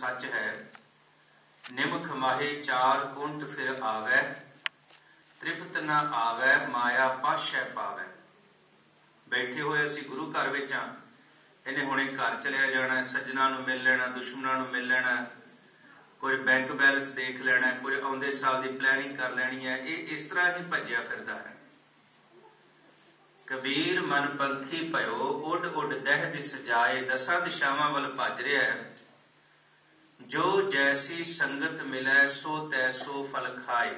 सच है। निमख माहे चार कुंट फिर आवे, तृप्त न आवे माया पाशै पावे। बैठे हुए असी गुरु घर विच हां, इन्हें हुणे घर चलिया जाना, सज्जनां नूं मिल लेना, दुश्मनां नूं मिल लेना, कोई बैंक बैलेंस देख लेना, कोई आउंदे साल की प्लैनिंग कर लैनी है। ये इस तरह ही भज्जिया फिरदा है। कबीर मन पंखी भयो, उड उड दह दिस जाए, दसां दिशावां वल भज रिहा है। जो जैसी संगत मिलै सो तैसो फल खाए।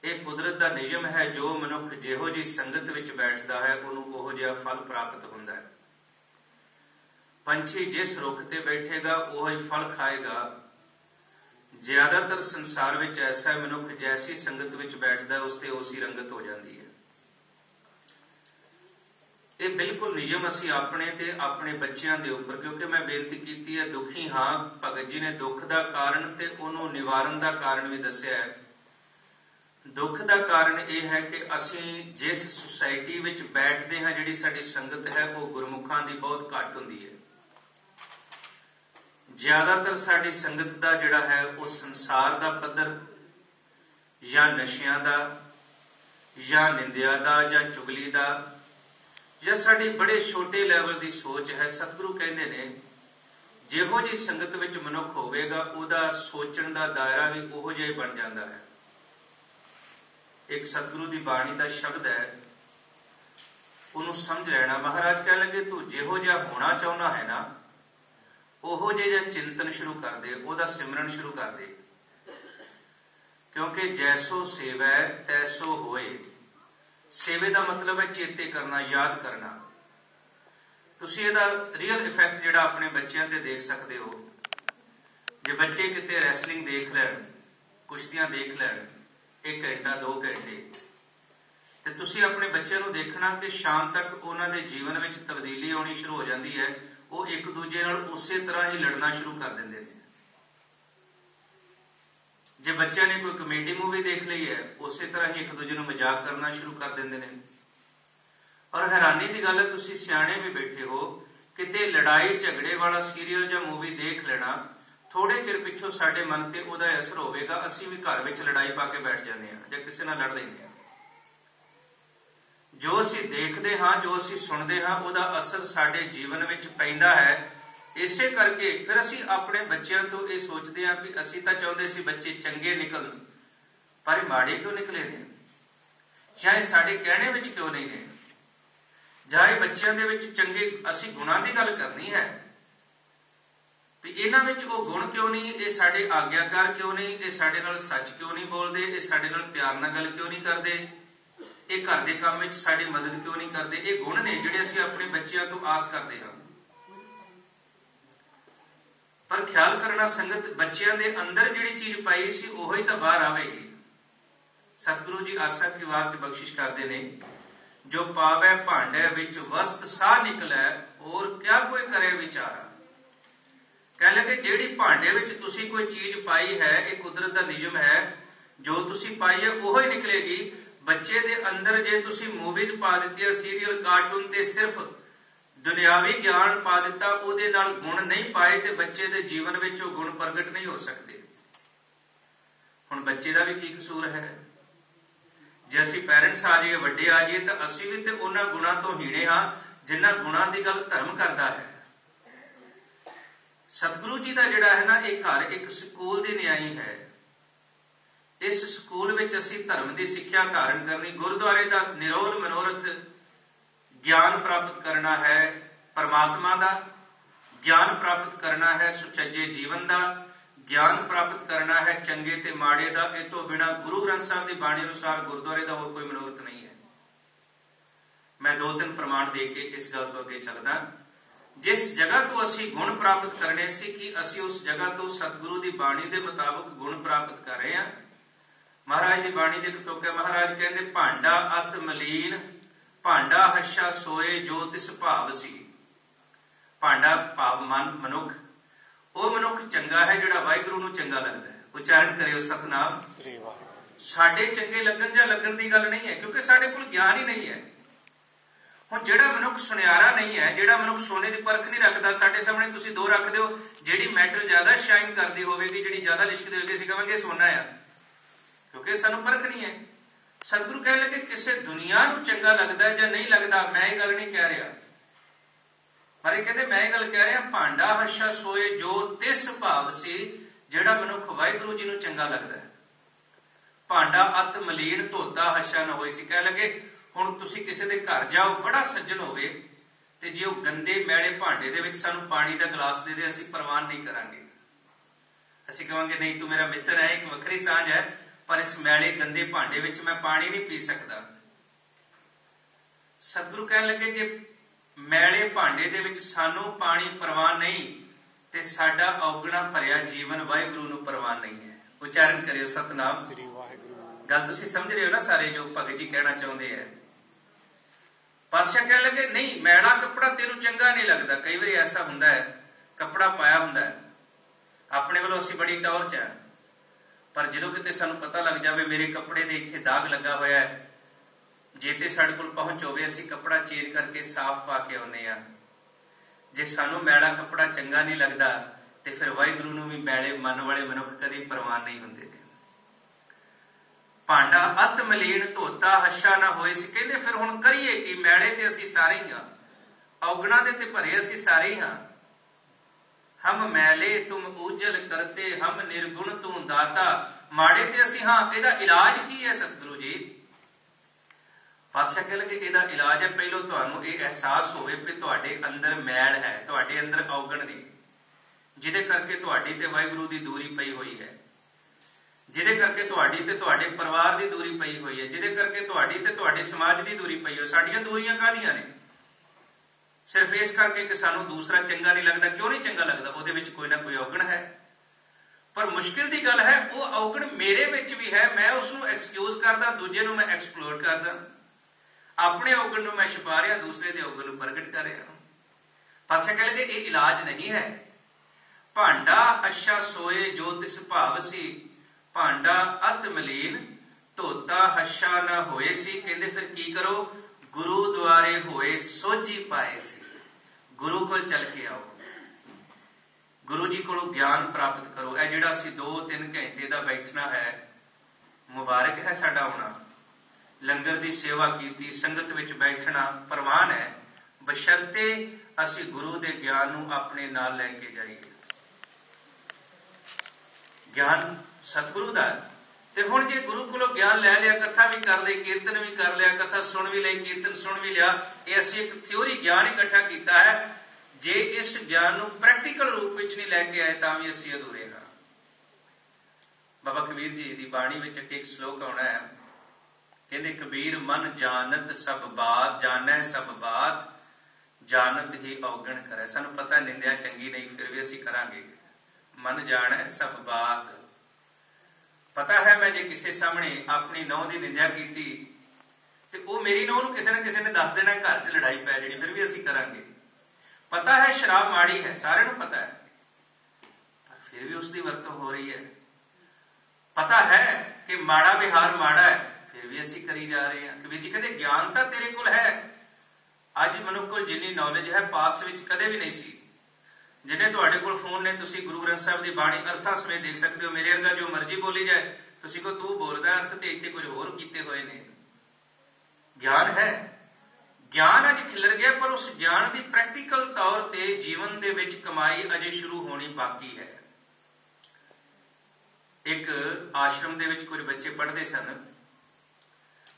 ये कुदरत का नियम है। जो मनुख जिहो जी संगत विच बैठदा है उहनूं उहो जिहा फल प्राप्त हुंदा है। पंछी जिस रुख ते बैठेगा उहो ही फल खाएगा। ज्यादातर संसार विच ऐसा है, मनुख जैसी संगत विच बैठदा है उसते उसी रंगत हो जाती है। ये बिल्कुल नियम असी अपने ते अपने बच्चों के उपर, क्योंकि मैं बेनती की है, दुखी हाँ भगत जी ने दुख का कारण ते उन्होंने निवारण का कारण भी दस्या है। दुख का कारण यह है कि असी जिस सोसाइटी विच बैठते हैं, जिहड़ी साडी संगत है वो गुरमुखां की बहुत घट हुंदी है। ज्यादातर साडी संगत का जिहड़ा है वो संसार का पद्धर या नशियां का या निंदिया का या चुगली का या साडी बड़े छोटे लैवल की सोच है। सतगुरु कहते ने जिहो जी संगत विच मनुख होवेगा उहदा सोचण का दायरा भी उहो जिहा ही बन जाता है। एक सतगुरु की बाणी का शब्द है, उन्होंने समझ लेना। महाराज कह लगे तू जिहो जिहा होना चाहना है ना, उहो जिहा चिंतन शुरू कर दे, उहदा सिमरन शुरू कर दे। क्योंकि जैसो सेवै तैसो होए। सेवे का मतलब है चेते करना, याद करना। तुसीं इहदा रियल इफैक्ट जिहड़ा अपने बच्चों ते देख सकते हो। जे बच्चे किते रैसलिंग देख लैण, कुश्तियां देख लैण 1 घंटा 2 घंटे, तो तुसीं अपने बच्चों को देखना कि शाम तक उन्होंने जीवन में तब्दीली आनी शुरू हो जाती है। वो एक दूजे नाल उस तरह ही लड़ना शुरू कर देंगे हैं। जे बच्चों ने कोई कॉमेडी मूवी देख ली है, उस तरह ही एक दूजे को मजाक करना शुरू कर देंगे हैं। और हैरानी की गल है, तुसीं सियाणे भी बैठे हो, किते लड़ाई झगड़े वाला सीरीयल या मूवी देख लेना, थोड़े चिर पिछों साडे मन ते उहदा असर होवेगा। असीं भी घर विच लड़ाई पा के बैठ जाते हैं या किसी नाल लड़ लैंदे हां। जो असीं देखते हाँ, जो असीं सुनते हाँ, उहदा असर साडे जीवन विच पैंदा है। इसे करके फिर असीं अपने बच्चों तो ये सोचते हैं कि असीं तां चाहुंदे सी बच्चे चंगे निकलन, पर माड़े क्यों निकले ने, या ये साडे कहने विच क्यों नहीं ने, जां ये बच्चों दे विच चंगे असीं गुणां दी गल करनी है भी इन्हां विच वो गुण क्यों नहीं, ये साडे आग्याकार क्यों नहीं, ये साडे नाल सच क्यों नहीं बोलते, ये साडे नाल प्यार नाल गल क्यों नहीं करते, ये घर के काम में साडी मदद क्यों नहीं करते। ये गुण ने जिहड़े असीं अपने बच्चों तो आस करते हैं। पर ख्याल करना, संगत बच्चों के अंदर जिहड़ी चीज पाई सी उहो ही तां बाहर आवेगी। सतगुरु जी आसा की वार च बख्शिश करते हैं, जो पावै भांडे विच वस्त सा निकलै, और क्या कोई करे विचारा। कह लगे जिहड़ी भांडे विच तुसीं कोई चीज पाई है, ये कुदरत का नियम है, जो तुसीं पाई है उहो ही निकलेगी। बच्चे दे अंदर जे तुसीं मूवीज पा दित्तियां, सीरीयल कार्टून ते सिर्फ दुनियावी ज्ञान पा दिता, उहदे नाल गुण नहीं पाए, तो बच्चे दे जीवन विच वो गुण प्रगट नहीं हो सकते। हुण बच्चे का भी की कसूर है? जे असीं पेरेंट्स आ जाइए, वड्डे आ जाइए, तो असीं भी तो उन्हां गुणां तो हीणे हाँ जिन्हां गुणां दी गल धर्म करदा है। सतगुरु जी का जिहड़ा है ना, ये घर एक स्कूल की न्याई है। इस स्कूल विच असीं धर्म की सिक्ख्या धारण करनी, गुरुद्वारे का निरोल मनोरथ ज्ञान प्राप्त करना है, परमात्मा का ज्ञान प्राप्त करना है, सुचज्जे जीवन का ज्ञान प्राप्त करना है, चंगे ते माड़े का। इस तो बिना गुरु ग्रंथ साहब की बाणी अनुसार गुरुद्वारे का होर कोई मनोरथ नहीं है। मैं 2-3 प्रमाण दे के इस गल तो अगे चलदा। जिस जगह तो असी गुण प्राप्त करने से कि असी उस जगह तो सतगुरु की बाणी के मुताबिक गुण प्राप्त कर रहे हैं। महाराज की बाणी के तुक है। महाराज कहते भांडा अत मलीन, भांडा हच्छा सोए जो तिस भाव सी। भांडा भाव मन मनुख, वो मनुख चंगा है जिहड़ा वाहिगुरू नूं चंगा लगता है। उच्चारण करियो सतनाम। साडे चंगे लगन जां लगन की गल नहीं है, क्योंकि साडे कोल ज्ञान ही नहीं है। ਹੁਣ ਜਿਹੜਾ ਮਨੁੱਖ ਸੁਨਿਆਰਾ ਨਹੀਂ ਹੈ, ਜਿਹੜਾ ਮਨੁੱਖ ਸੋਨੇ ਦੀ ਪਰਖ ਨਹੀਂ ਰੱਖਦਾ, ਸਾਡੇ ਸਾਹਮਣੇ ਤੁਸੀਂ ਦੋ ਰੱਖ ਦਿਓ, ਜਿਹੜੀ ਮੈਟਲ ਜ਼ਿਆਦਾ ਸ਼ਾਈਨ ਕਰਦੀ ਹੋਵੇਗੀ, ਜਿਹੜੀ ਜ਼ਿਆਦਾ ਲਿਸ਼ਕਦੀ ਹੋਵੇਗੀ, ਅਸੀਂ ਕਹਾਂਗੇ ਸੋਨਾ ਆ, ਕਿਉਂਕਿ ਸਾਨੂੰ ਪਰਖ ਨਹੀਂ ਹੈ। ਸਤਿਗੁਰੂ ਕਹਿਣ ਲੱਗੇ ਕਿਸੇ ਦੁਨੀਆ ਨੂੰ ਚੰਗਾ ਲੱਗਦਾ ਜਾਂ ਨਹੀਂ ਲੱਗਦਾ, ਮੈਂ ਇਹ ਗੱਲ ਨਹੀਂ ਕਹਿ ਰਿਹਾ, ਪਰ ਇਹ ਕਹਿੰਦੇ ਮੈਂ ਇਹ ਗੱਲ ਕਹਿ ਰਿਹਾ, ਭਾਂਡਾ ਹਰਸ਼ਾ ਸੋਏ ਜੋ ਤਿਸ ਭਾਵ ਸੀ, ਜਿਹੜਾ ਮਨੁੱਖ ਵਾਹਿਗੁਰੂ ਜੀ ਨੂੰ ਚੰਗਾ ਲੱਗਦਾ ਹੈ। ਭਾਂਡਾ ਅਤ ਮਲੀਨ ਧੋਤਾ ਹਰਸ਼ਾ ਨਾ ਹੋਏ ਸੀ। ਕਹਿ ਲੱਗੇ ਹੁਣ ਤੁਸੀਂ ਕਿਸੇ ਦੇ ਘਰ ਜਾਓ, ਬੜਾ ਸੱਜਣ ਹੋਵੇ, ਤੇ ਜੇ ਉਹ ਗੰਦੇ ਮੈਲੇ ਭਾਂਡੇ ਦੇ ਵਿੱਚ ਸਾਨੂੰ ਪਾਣੀ ਦਾ ਗਲਾਸ ਦੇ ਦੇ, ਅਸੀਂ ਪ੍ਰਵਾਨ ਨਹੀਂ ਕਰਾਂਗੇ। ਅਸੀਂ ਕਹਾਂਗੇ ਨਹੀਂ ਤੂੰ ਮੇਰਾ ਮਿੱਤਰ ਹੈ, ਇੱਕ ਵੱਖਰੀ ਸਾਂਝ ਹੈ, ਪਰ ਇਸ ਮੈਲੇ ਗੰਦੇ ਭਾਂਡੇ ਵਿੱਚ ਮੈਂ ਪਾਣੀ ਨਹੀਂ ਪੀ ਸਕਦਾ। ਸਤਿਗੁਰੂ ਕਹਿਣ ਲੱਗੇ ਜੇ ਮੈਲੇ ਭਾਂਡੇ ਦੇ ਵਿੱਚ ਸਾਨੂੰ ਪਾਣੀ ਪ੍ਰਵਾਨ ਨਹੀਂ, ਤੇ ਸਾਡਾ ਔਗਣਾ ਭਰਿਆ ਜੀਵਨ ਵਾਹਿਗੁਰੂ ਨੂੰ ਪ੍ਰਵਾਨ ਨਹੀਂ ਹੈ। ਉਚਾਰਨ ਕਰਿਓ ਸਤਿਨਾਮ ਸ੍ਰੀ ਵਾਹਿਗੁਰੂ। ਗੱਲ ਤੁਸੀਂ ਸਮਝ ਰਹੇ ਹੋ ਨਾ ਸਾਰੇ, ਜੋ ਭਗਤ ਜੀ ਕਹਿਣਾ ਚਾਹੁੰਦੇ ਹੈ। ਪਾਤਸ਼ਾਹ ਕਹਿਣ ਲੱਗੇ ਨਹੀਂ, ਮੈਲਾ ਕੱਪੜਾ ਤੈਨੂੰ ਚੰਗਾ ਨਹੀਂ ਲੱਗਦਾ। ਕਈ ਵਾਰੀ ਐਸਾ ਹੁੰਦਾ ਹੈ, ਕੱਪੜਾ ਪਾਇਆ ਹੁੰਦਾ ਹੈ, ਆਪਣੇ ਵੱਲੋਂ ਅਸੀਂ ਬੜੀ ਟੌਰ ਚ ਹੈ, ਪਰ ਜਦੋਂ ਕਿਤੇ ਸਾਨੂੰ ਪਤਾ ਲੱਗ ਜਾਵੇ ਮੇਰੇ ਕੱਪੜੇ ਦੇ ਇੱਥੇ ਦਾਗ ਲੱਗਾ ਹੋਇਆ ਹੈ, ਜੇ ਤੇ ਸਾਡੇ ਕੋਲ ਪਹੁੰਚ ਹੋਵੇ, ਅਸੀਂ ਕੱਪੜਾ ਚੇਂਜ ਕਰਕੇ ਸਾਫ਼ ਪਾ ਕੇ ਆਉਂਦੇ ਹਾਂ। ਜੇ ਸਾਨੂੰ ਮੈਲਾ ਕੱਪੜਾ ਚੰਗਾ ਨਹੀਂ ਲੱਗਦਾ, ਤੇ ਫਿਰ ਵਾਹਿਗੁਰੂ ਨੂੰ ਵੀ ਮੈਲੇ ਮਨ ਵਾਲੇ ਮਨੁੱਖ ਕਦੇ ਪ੍ਰਵਾਨ ਨਹੀਂ ਹੁੰਦੇ। ਭਾਂਡਾ ਅਤ ਮਲੀਨ ਧੋਤਾ ਹੱਸ਼ਾ ਨਾ ਹੋਏ ਸੀ। ਕਹਿੰਦੇ ਫਿਰ ਹੁਣ ਕਰੀਏ ਕੀ? ਮੈਲੇ ਤੇ ਅਸੀਂ ਸਾਰੇ ਹੀ ਹਾਂ, ਔਗਣਾ ਦੇ ਤੇ ਭਰੇ ਅਸੀਂ ਸਾਰੇ ਹੀ ਹਾਂ। ਹਮ ਮੈਲੇ ਤੁਮ ਉਜਲ ਕਰਤੇ, ਹਮ ਨਿਰਗੁਣ ਤੂੰ ਦਾਤਾ। ਮਾੜੇ ਤੇ ਅਸੀਂ ਹਾਂ, ਇਹਦਾ ਇਲਾਜ ਕੀ ਹੈ ਸਤਿਗੁਰੂ ਜੀ? ਪਾਤਸ਼ਾਹ ਕਹਿ ਲਗੇ ਇਹਦਾ ਇਲਾਜ ਹੈ, ਪਹਿਲੋਂ ਤੁਹਾਨੂੰ ਇਹ ਅਹਿਸਾਸ ਹੋਵੇ ਕਿ ਤੁਹਾਡੇ ਅੰਦਰ ਮੈਲ ਹੈ, ਤੁਹਾਡੇ ਅੰਦਰ ਔਗਣ ਦੀ, ਜਿਹਦੇ ਕਰਕੇ ਤੁਹਾਡੀ ਤੇ ਵਾਹਿਗੁਰੂ ਦੀ ਦੂਰੀ ਪਈ ਹੋਈ ਹੈ, ਜਿਹਦੇ ਕਰਕੇ ਤੁਹਾਡੀ ਤੇ ਤੁਹਾਡੇ ਪਰਿਵਾਰ ਦੀ ਦੂਰੀ ਪਈ ਹੋਈ ਹੈ, ਜਿਹਦੇ ਕਰਕੇ ਤੁਹਾਡੀ ਤੇ ਤੁਹਾਡੇ ਸਮਾਜ ਦੀ ਦੂਰੀ ਪਈ ਹੋਈ। ਸਾਡੀਆਂ ਦੂਰੀਆਂ ਕਾਹਦੀਆਂ ਨੇ? ਸਿਰਫ ਇਸ ਕਰਕੇ ਕਿ ਸਾਨੂੰ ਦੂਸਰਾ ਚੰਗਾ ਨਹੀਂ ਲੱਗਦਾ। ਕਿਉਂ ਨਹੀਂ ਚੰਗਾ ਲੱਗਦਾ? ਉਹਦੇ ਵਿੱਚ ਕੋਈ ਨਾ ਕੋਈ ਔਗਣ ਹੈ। ਪਰ ਮੁਸ਼ਕਿਲ ਦੀ ਗੱਲ ਹੈ, ਉਹ ਔਗਣ ਮੇਰੇ ਵਿੱਚ ਵੀ ਹੈ, ਮੈਂ ਉਸਨੂੰ ਐਕਸਕਿਊਜ਼ ਕਰਦਾ, ਦੂਜੇ ਨੂੰ ਮੈਂ ਐਕਸਪਲੋਰ ਕਰਦਾ, ਆਪਣੇ ਔਗਣ ਨੂੰ ਮੈਂ ਛੁਪਾ ਰਿਹਾ, ਦੂਸਰੇ ਦੇ ਔਗਣ ਨੂੰ ਪ੍ਰਗਟ ਕਰ ਰਿਹਾ। ਪਾਤਸ਼ਾਹ ਕਹਿ ਲਗੇ ਇਹ ਇਲਾਜ ਨਹੀਂ ਹੈ। ਭਾਂਡਾ ਅੱਛਾ ਸੋਏ ਜੋ ਤਿਸ ਭਾਵ ਸੀ, ਭਾਂਡਾ ਅਤ ਮਲੀਨ ਧੋਤਾ ਹੱਸ਼ਾ ਨਾ ਹੋਏ ਸੀ। ਕਹਿੰਦੇ ਫਿਰ ਕੀ ਕਰੋ? ਗੁਰੂ ਦੁਆਰੇ ਹੋਏ ਸੋਝੀ ਪਾਏ ਸੀ। ਗੁਰੂ ਕੋਲ ਚੱਲ ਕੇ ਆਓ, ਗੁਰੂ ਜੀ ਕੋਲੋਂ ਗਿਆਨ ਪ੍ਰਾਪਤ ਕਰੋ। ਇਹ ਜਿਹੜਾ ਅਸੀਂ 2-3 ਘੰਟੇ ਦਾ ਬੈਠਣਾ ਹੈ, ਮੁਬਾਰਕ ਹੈ ਸਾਡਾ ਆਉਣਾ। ਲੰਗਰ ਦੀ ਸੇਵਾ ਕੀਤੀ, ਸੰਗਤ ਵਿੱਚ ਬੈਠਣਾ ਪ੍ਰਵਾਨ ਹੈ, ਬਸ਼ਰਤੇ ਅਸੀਂ ਗੁਰੂ ਦੇ ਗਿਆਨ ਨੂੰ ਆਪਣੇ ਨਾਲ ਲੈ ਕੇ ਜਾਈਏ। ਗਿਆਨ ਸਤਿਗੁਰੂ ਦਾ। ਤੇ ਹੁਣ ਜੇ ਗੁਰੂ ਕੋਲੋਂ ਗਿਆਨ ਲੈ ਲਿਆ, ਕਥਾ ਵੀ ਕਰ ਲਈ, ਕੀਰਤਨ ਵੀ ਕਰ ਲਿਆ, ਕਥਾ ਸੁਣ ਵੀ ਲਈ, ਕੀਰਤਨ ਸੁਣ ਵੀ ਲਿਆ, ਇਹ ਅਸੀਂ ਇੱਕ ਥਿਊਰੀ ਗਿਆਨ ਇਕੱਠਾ ਕੀਤਾ ਹੈ। ਜੇ ਇਸ ਗਿਆਨ ਨੂੰ ਪ੍ਰੈਕਟੀਕਲ ਰੂਪ ਵਿੱਚ ਨਹੀਂ ਲੈ ਕੇ ਆਏ ਤਾਂ ਵੀ ਅਸੀਂ ਅਧੂਰੇ ਹਾਂ। ਬਾਬਾ ਕਬੀਰ ਜੀ ਦੀ ਬਾਣੀ ਵਿੱਚ ਇੱਕ ਸ਼ਲੋਕ ਆਉਣਾ ਹੈ, ਕਹਿੰਦੇ ਕਬੀਰ ਮਨ ਜਾਣਤ ਸਭ ਬਾਤ, ਜਾਣੈ ਸਭ ਬਾਤ, ਜਾਣਤ ਹੀ ਔਗਣ ਕਰੇ। ਸਾਨੂੰ ਪਤਾ ਨਿੰਦਿਆ ਚੰਗੀ ਨਹੀਂ, ਫਿਰ ਵੀ ਅਸੀਂ ਕਰਾਂਗੇ। ਮਨ ਜਾਣੈ ਸਭ ਬਾਤ, ਪਤਾ ਹੈ ਮੈਂ ਜੇ ਕਿਸੇ ਸਾਹਮਣੇ ਆਪਣੀ ਨੂੰਹ ਦੀ ਨਿੰਦਿਆ ਕੀਤੀ ਤੇ ਉਹ ਮੇਰੀ ਨੂੰਹ ਨੂੰ ਕਿਸੇ ਨਾ ਕਿਸੇ ਨੇ ਦੱਸ ਦੇਣਾ, ਘਰ 'ਚ ਲੜਾਈ ਪੈ ਜਾਣੀ, ਫਿਰ ਵੀ ਅਸੀਂ ਕਰਾਂਗੇ। ਪਤਾ ਹੈ ਸ਼ਰਾਬ ਮਾੜੀ ਹੈ, ਸਾਰਿਆਂ ਨੂੰ ਪਤਾ ਹੈ, ਪਰ ਫਿਰ ਵੀ ਉਸ ਦੀ ਵਰਤੋਂ ਹੋ ਰਹੀ ਹੈ। ਪਤਾ ਹੈ ਕਿ ਮਾੜਾ ਵਿਹਾਰ ਮਾੜਾ ਹੈ, ਫਿਰ ਵੀ ਅਸੀਂ ਕਰੀ ਜਾ ਰਹੇ ਹਾਂ। ਕਬੀਰ ਜੀ ਕਹਿੰਦੇ ਗਿਆਨ ਤਾਂ ਤੇਰੇ ਕੋਲ ਹੈ, ਅੱਜ ਮਨੁੱਖ ਕੋਲ ਜਿੰਨੀ ਨੌਲੇਜ ਹੈ ਪਾਸਟ ਵਿੱਚ ਕਦੇ ਵੀ ਨਹੀਂ ਸੀ। ਜਿੰਨੇ ਤੁਹਾਡੇ ਕੋਲ ਫੋਨ ਨੇ, ਤੁਸੀਂ ਗੁਰੂ ਗ੍ਰੰਥ ਸਾਹਿਬ ਦੀ ਬਾਣੀ ਅਰਥਾਂ ਸਮੇਤ ਦੇਖ ਸਕਦੇ ਹੋ। ਮੇਰੇ ਵਰਗਾ ਜੋ ਮਰਜ਼ੀ ਬੋਲੀ ਜਾਏ, ਤੁਸੀਂ ਕੋ ਤੂੰ ਬੋਲਦਾ ਅਰਥ ਤੇ ਇੱਥੇ ਕੁਝ ਹੋਰ ਕੀਤੇ ਹੋਏ ਨੇ। ਗਿਆਨ ਹੈ, ਗਿਆਨ ਅੱਜ ਖਿਲਰ ਗਿਆ, ਪਰ ਉਸ ਗਿਆਨ ਦੀ ਪ੍ਰੈਕਟੀਕਲ ਤੌਰ ਤੇ ਜੀਵਨ ਦੇ ਵਿੱਚ ਕਮਾਈ ਅਜੇ ਸ਼ੁਰੂ ਹੋਣੀ ਬਾਕੀ ਹੈ। ਇੱਕ ਆਸ਼ਰਮ ਦੇ ਵਿੱਚ ਕੁਝ ਬੱਚੇ ਪੜ੍ਹਦੇ ਸਨ,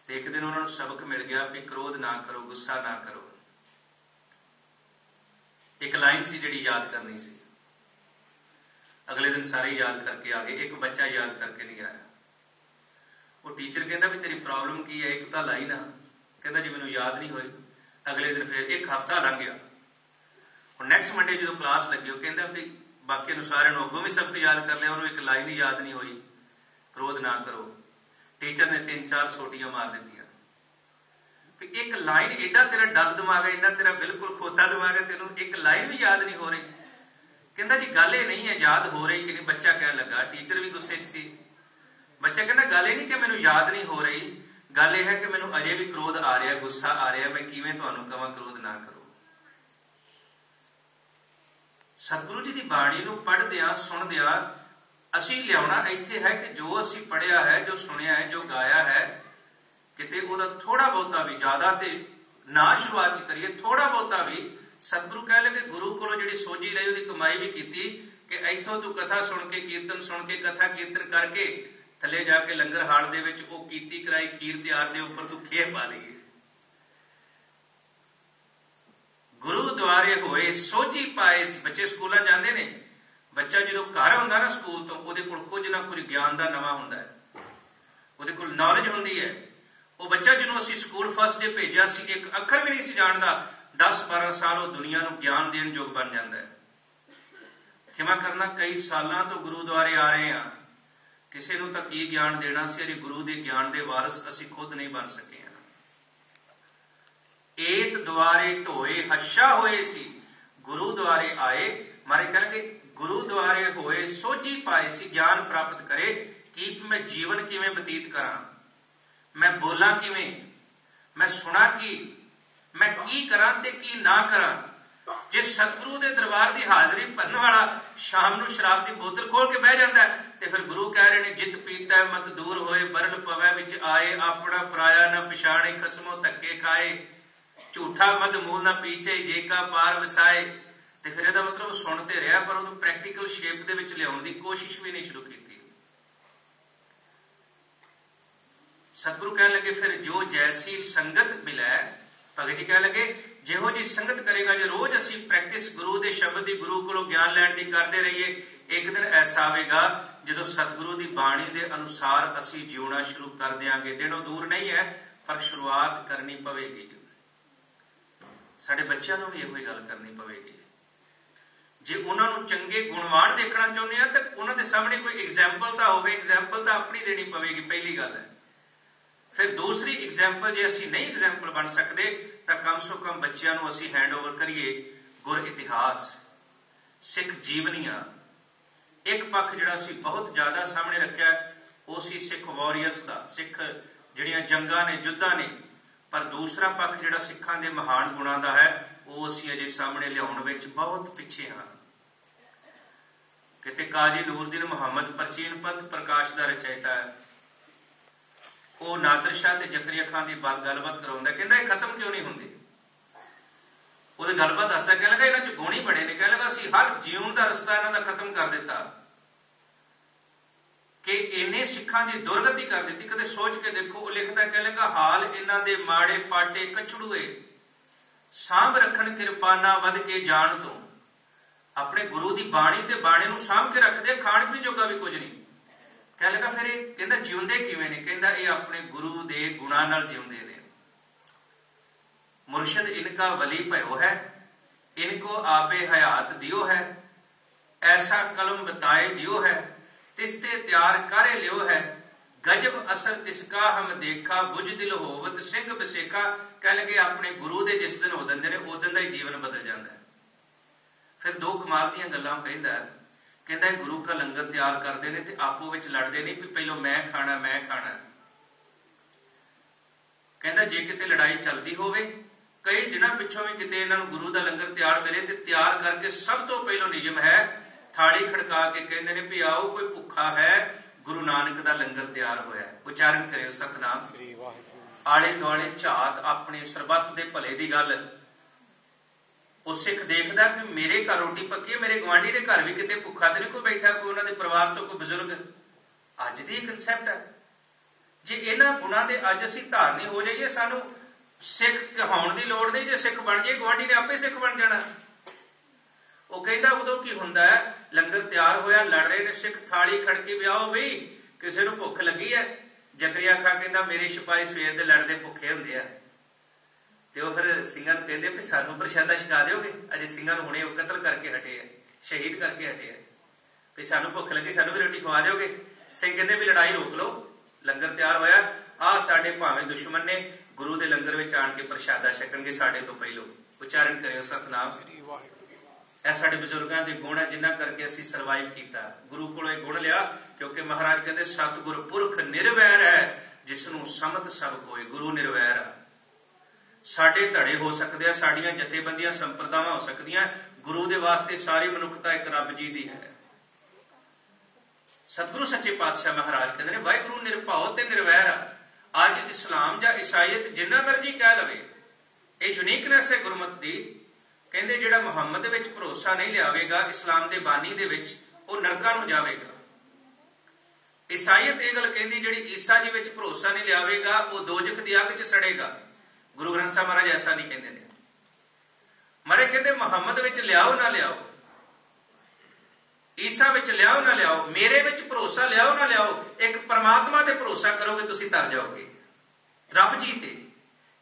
ਤੇ ਇੱਕ ਦਿਨ ਉਹਨਾਂ ਨੂੰ ਸਬਕ ਮਿਲ ਗਿਆ ਵੀ ਕ੍ਰੋਧ ਨਾ ਕਰੋ, ਗੁੱਸਾ ਨਾ ਕਰੋ। ਇੱਕ ਲਾਈਨ ਸੀ ਜਿਹੜੀ ਯਾਦ ਕਰਨੀ ਸੀ। ਅਗਲੇ ਦਿਨ ਸਾਰੇ ਯਾਦ ਕਰਕੇ ਆ ਗਏ, ਇੱਕ ਬੱਚਾ ਯਾਦ ਕਰਕੇ ਨਹੀਂ ਆਇਆ। ਉਹ ਟੀਚਰ ਕਹਿੰਦਾ ਵੀ ਤੇਰੀ ਪ੍ਰੋਬਲਮ ਕੀ ਹੈ? ਇੱਕ ਤਾਂ ਲਾਈਨ ਆ। ਕਹਿੰਦਾ ਜੀ ਮੈਨੂੰ ਯਾਦ ਨਹੀਂ ਹੋਈ। ਅਗਲੇ ਦਿਨ ਫਿਰ ਇੱਕ ਹਫ਼ਤਾ ਲੰਘ ਗਿਆ। ਹੁਣ ਨੈਕਸਟ ਮੰਡੇ ਜਦੋਂ ਕਲਾਸ ਲੱਗੀ, ਉਹ ਕਹਿੰਦਾ ਵੀ ਬਾਕੀ ਨੂੰ ਸਾਰਿਆਂ ਨੂੰ ਅੱਗੋਂ ਵੀ ਸਬਕ ਯਾਦ ਕਰ ਲਿਆ, ਉਹਨੂੰ ਇੱਕ ਲਾਈਨ ਹੀ ਯਾਦ ਨਹੀਂ ਹੋਈ, ਕ੍ਰੋਧ ਨਾ ਕਰੋ। ਟੀਚਰ ਨੇ 3-4 ਸੋਟੀਆਂ ਮਾਰ ਦਿੱਤੀਆਂ। ਇੱਕ ਲਾਈਨ, ਏਡਾ ਤੇਰਾ ਡਰ ਦਿਮਾਗ ਹੈ, ਇੰਨਾ ਤੇਰਾ ਬਿਲਕੁਲ ਖੋਤਾ ਦਿਮਾਗ ਹੈ, ਤੈਨੂੰ ਇੱਕ ਲਾਈਨ ਵੀ ਯਾਦ ਨਹੀਂ ਹੋ ਰਹੀ। ਕਹਿੰਦਾ ਜੀ ਗੱਲ ਇਹ ਨਹੀਂ ਹੈ ਯਾਦ ਹੋ ਰਹੀ ਕਿ ਨਹੀਂ। ਬੱਚਾ ਕਹਿਣ ਲੱਗਾ, ਟੀਚਰ ਵੀ ਗੁੱਸੇ 'ਚ ਸੀ। ਬੱਚਾ ਕਹਿੰਦਾ ਗੱਲ ਇਹ ਨਹੀਂ ਕਿ ਮੈਨੂੰ ਯਾਦ ਨਹੀਂ ਹੋ ਰਹੀ, गल यह है कि मैनू अजे भी क्रोध आ रहा, गुस्सा आ रहा, मैं किवें तुहानू कहां क्रोध ना करो। सतगुरु जी की बाणी नू पढ़दियां सुनदियां असी लियाउणा इत्थे है कि जो असी पढ़िया है, जो सुनिया है, जो गाया है, किते उहदा थोड़ा बहुता भी, ज्यादा ते ना शुरुआत च करिए, थोड़ा बहुता भी सतगुरु कह लगे गुरु कोलों जिहड़ी सोझी लई उहदी कमाई भी कीती कि इत्थों तू कथा सुन के, कीर्तन सुन के, कथा कीर्तन करके थले जाके लंगर हाल दे विच ओह कीती कराई खीर तैयार दे उपर तू खेह पा लईए। गुरु द्वारे होए सोझी पाए। बच्चे स्कूलों जाते ने, बच्चा जो घर हुंदा ना स्कूल तो उहदे कोल कुछ ना कुछ ज्ञान का नवा हुंदा है, उहदे कोल नॉलेज हुंदी है। वो बच्चा जिन्हों असीं स्कूल फर्स्ट डे भेजा सी, एक अखर भी नहीं सी जानदा, 10-12 साल वो दुनिया नूं ज्ञान देण योग बन जाता है। खिमा करना, कई सालों तो गुरु द्वारे आ रहे हैं, किसी नूं तां की ज्ञान देना सी, अजे गुरु के ज्ञान के वारस असीं खुद नहीं बन सके। एत द्वारे ढोए हशा होए सी, गुरु द्वारे आए, मारे कहेंगे गुरु द्वारे होए सोझी पाए सी, ज्ञान प्राप्त करे कि मैं जीवन किवें बतीत करा, मैं बोला किवें, मैं सुना कि, मैं की करा ते की ना करा। जे सतगुरु के दरबार की हाजरी भरन वाला शाम नूं शराब की बोतल खोल के बह जाता है, तो फिर गुरु कह रहे हैं जित पीता है मत दूर होए, बरन पवै विच आए, अपना पराया न पिछाणे, खसमों धक्के खाए, झूठा मद मूल ना पीछे, जे का पार वसाए। तो फिर यह मतलब सुनते रहा पर उन्होंने प्रैक्टिकल शेप दे विच लियाउण दी कोशिश भी नहीं शुरू की। सतगुरु कह लगे फिर जो जैसी संगत मिलै, भगत जी कह लगे जिहो जी संगत करेगा, जो रोज असी प्रैक्टिस गुरु के शब्द की, गुरु को ज्ञान लैण की करते रहिए, एक दिन ऐसा आएगा जो सतगुरु की बाणी के अनुसार असी जीवना शुरू कर देंगे। दिनों दूर नहीं है पर शुरुआत करनी पवेगी। साडे बच्चों को भी यही गल करनी पवेगी। जे उन्होंने चंगे गुणवान देखना चाहते हैं तो उन्होंने सामने कोई एग्जाम्पल तो हो, एग्जाम्पल तो अपनी देनी पवेगी, पहली गल है। फिर दूसरी एग्जाम्पल जे असी नहीं एग्जाम्पल बन सकते तो कम सो कम बच्चों को असी हैंड ओवर करिए गुर इतिहास, सिख जीवनियां। एक पक्ष जिहड़ा असी बहुत ज्यादा सामने रखा वो सी सिख वॉरियर्स का, सिख जिहड़ियां जंगां ने, युद्धां ने, पर दूसरा पक्ष जिहड़ा सिखां दे महान गुणां दा है वो असी अजे सामने लियाउण विच बहुत पिछे हाँ। किते काजी नूरदीन मुहम्मद प्राचीन पंथ प्रकाश का रचयिता है, वो नादर शाह ते जकरिया खान की गलबात करवाउंदा, कहंदा ये खत्म क्यों नहीं हुंदी। ਉਹਦੀ ਗੱਲਬਾਤ ਦੱਸਦਾ, ਕਹਿ लगा इन्हां च गुण ही बड़े ने, ਕਹਿ लगा ਅਸੀਂ हर जीवन का रस्ता इन्हां दा खत्म कर दिता कि इन्ने सिखां दी दुर्गति कर दी। कदे सोच के देखो, वो लिखदा, कह लगा हाल इन्हां दे माड़े पाटे कछड़ुए, सांभ रखण किरपाना वध के जान तो। अपने गुरु की बाणी ते बाणी नूं सांभ के रखदे, खाण पीण जोगा भी कुछ नहीं। कह लगा फिर ये कहंदा जिउंदे किवें ने, कहंदा ये अपने गुरु दे गुणां नाल जिउंदे ने। मुर्शद इनका वली भयो है, इनको आपे हयात दियो है, ऐसा कलम बताए दियो है, तिसते त्यार कारे लियो है, गजब असर तिसका हम देखा, बुझ दिल होवत सिंह बसेका। कह लगे अपने गुरु दे जिस दिन हो दिंदे ने उस दिन दा ही जीवन बदल जाता है। फिर दो कमाल दीयां गल्लां कहंदा, कहंदा गुरु का लंगर तैयार करते हैं तो आपो विच लड़ते नहीं भी पहलों मैं खाना मैं खाना। कहंदा जे किते लड़ाई चलती होवे, कई दिनों पिछों भी किते इन्हां नूं गुरु का लंगर तैयार मिले तो तैयार करके सब तो पहलों नियम है थाली खड़का के कहते हैं भी आओ कोई भुखा है, गुरु नानक का लंगर तैयार होया। उचारण करियो सतनाम। आले दुआले झात अपने सरबत के भले की गल, वो सिख देखदा कि मेरे घर रोटी पक्की है, मेरे गुआढ़ी के घर भी किते भुखा तो नहीं कोई बैठा, कोई उन्होंने परिवार तो कोई बजुर्ग। अज की कंसैप्ट है, जे इन्हां गुणां दे अज असीं धारनी हो जाइए, सानू सिख कहाउण की लोड़ नहीं। जे सिख बन जाए गुआढ़ी ने आपे सिख बन जाना। वो कहता उदों की हुंदा है, लंगर तैयार होया, लड़ रहे ने सिख, थाली खड़की भी आओ बई किसी नूं भुख लगी है। जकरिया खा कहता मेरे सिपाही सवेर दे लड़दे भुखे हुंदे आ। ते वो फिर सिंघां नूं कहंदे भी सानू प्रशादा छका दिओगे, अजे सिंघां नूं हुणे कतल करके हटे है, शहीद करके हटे है, भी सानू भुख लगी सानू भी रोटी खवा दिओगे। सिंह कहंदे भी लड़ाई रोक लो, लंगर तैयार होया, आ साडे भावें दुश्मन ने गुरु दे लंगर विच आण के प्रशादा छकणगे साडे तो पहलों। उचारण करियो सतनाम। ਇਹ ਸਾਡੇ ਬਜ਼ੁਰਗਾਂ ਦੇ ਗੁਣ ਹੈ ਜਿਨ੍ਹਾਂ ਕਰਕੇ ਅਸੀਂ ਸਰਵਾਈਵ ਕੀਤਾ। ਗੁਰੂ ਕੋਲੋਂ ਇਹ ਗੁਣ ਲਿਆ, क्योंकि महाराज कहते सतगुर पुरख निर्वैर है, जिसनों समत सब कोई। गुरु निर्वैर आ। साडे धड़े हो सकते हैं, साड़ियां जथेबंदियां संप्रदावां हो सकदियां, गुरु दे वास्ते सारी मनुखता एक रब जी दी है। सतगुरु सच्चे पातशाह महाराज कहते हैं वाहिगुरु निरभाओ ते निर्वैर आ। अज इस्लाम या ईसाईयत जिन्ना मर्जी कह लवे, ये यूनीकनेस है गुरमत की। कहते जिहड़ा मुहम्मद विच भरोसा नहीं लियावेगा इस्लाम दे बानी दे विच, वो नरकां नूं जावेगा। ईसाईयत ये गल कहती जिहड़ी ईसा जी विच भरोसा नहीं लियावेगा वो दोजख दी अग च सड़ेगा। गुरु ग्रंथ साहिब महाराज ऐसा नहीं कहते ने। मरे कहते मुहम्मद विच लियाओ ना लियाओ, ईसा विच लियाओ ना लियाओ, मेरे विच भरोसा लियाओ ना लियाओ, एक परमात्मा ते भरोसा करोगे तुसीं तर जाओगे, रब जी ते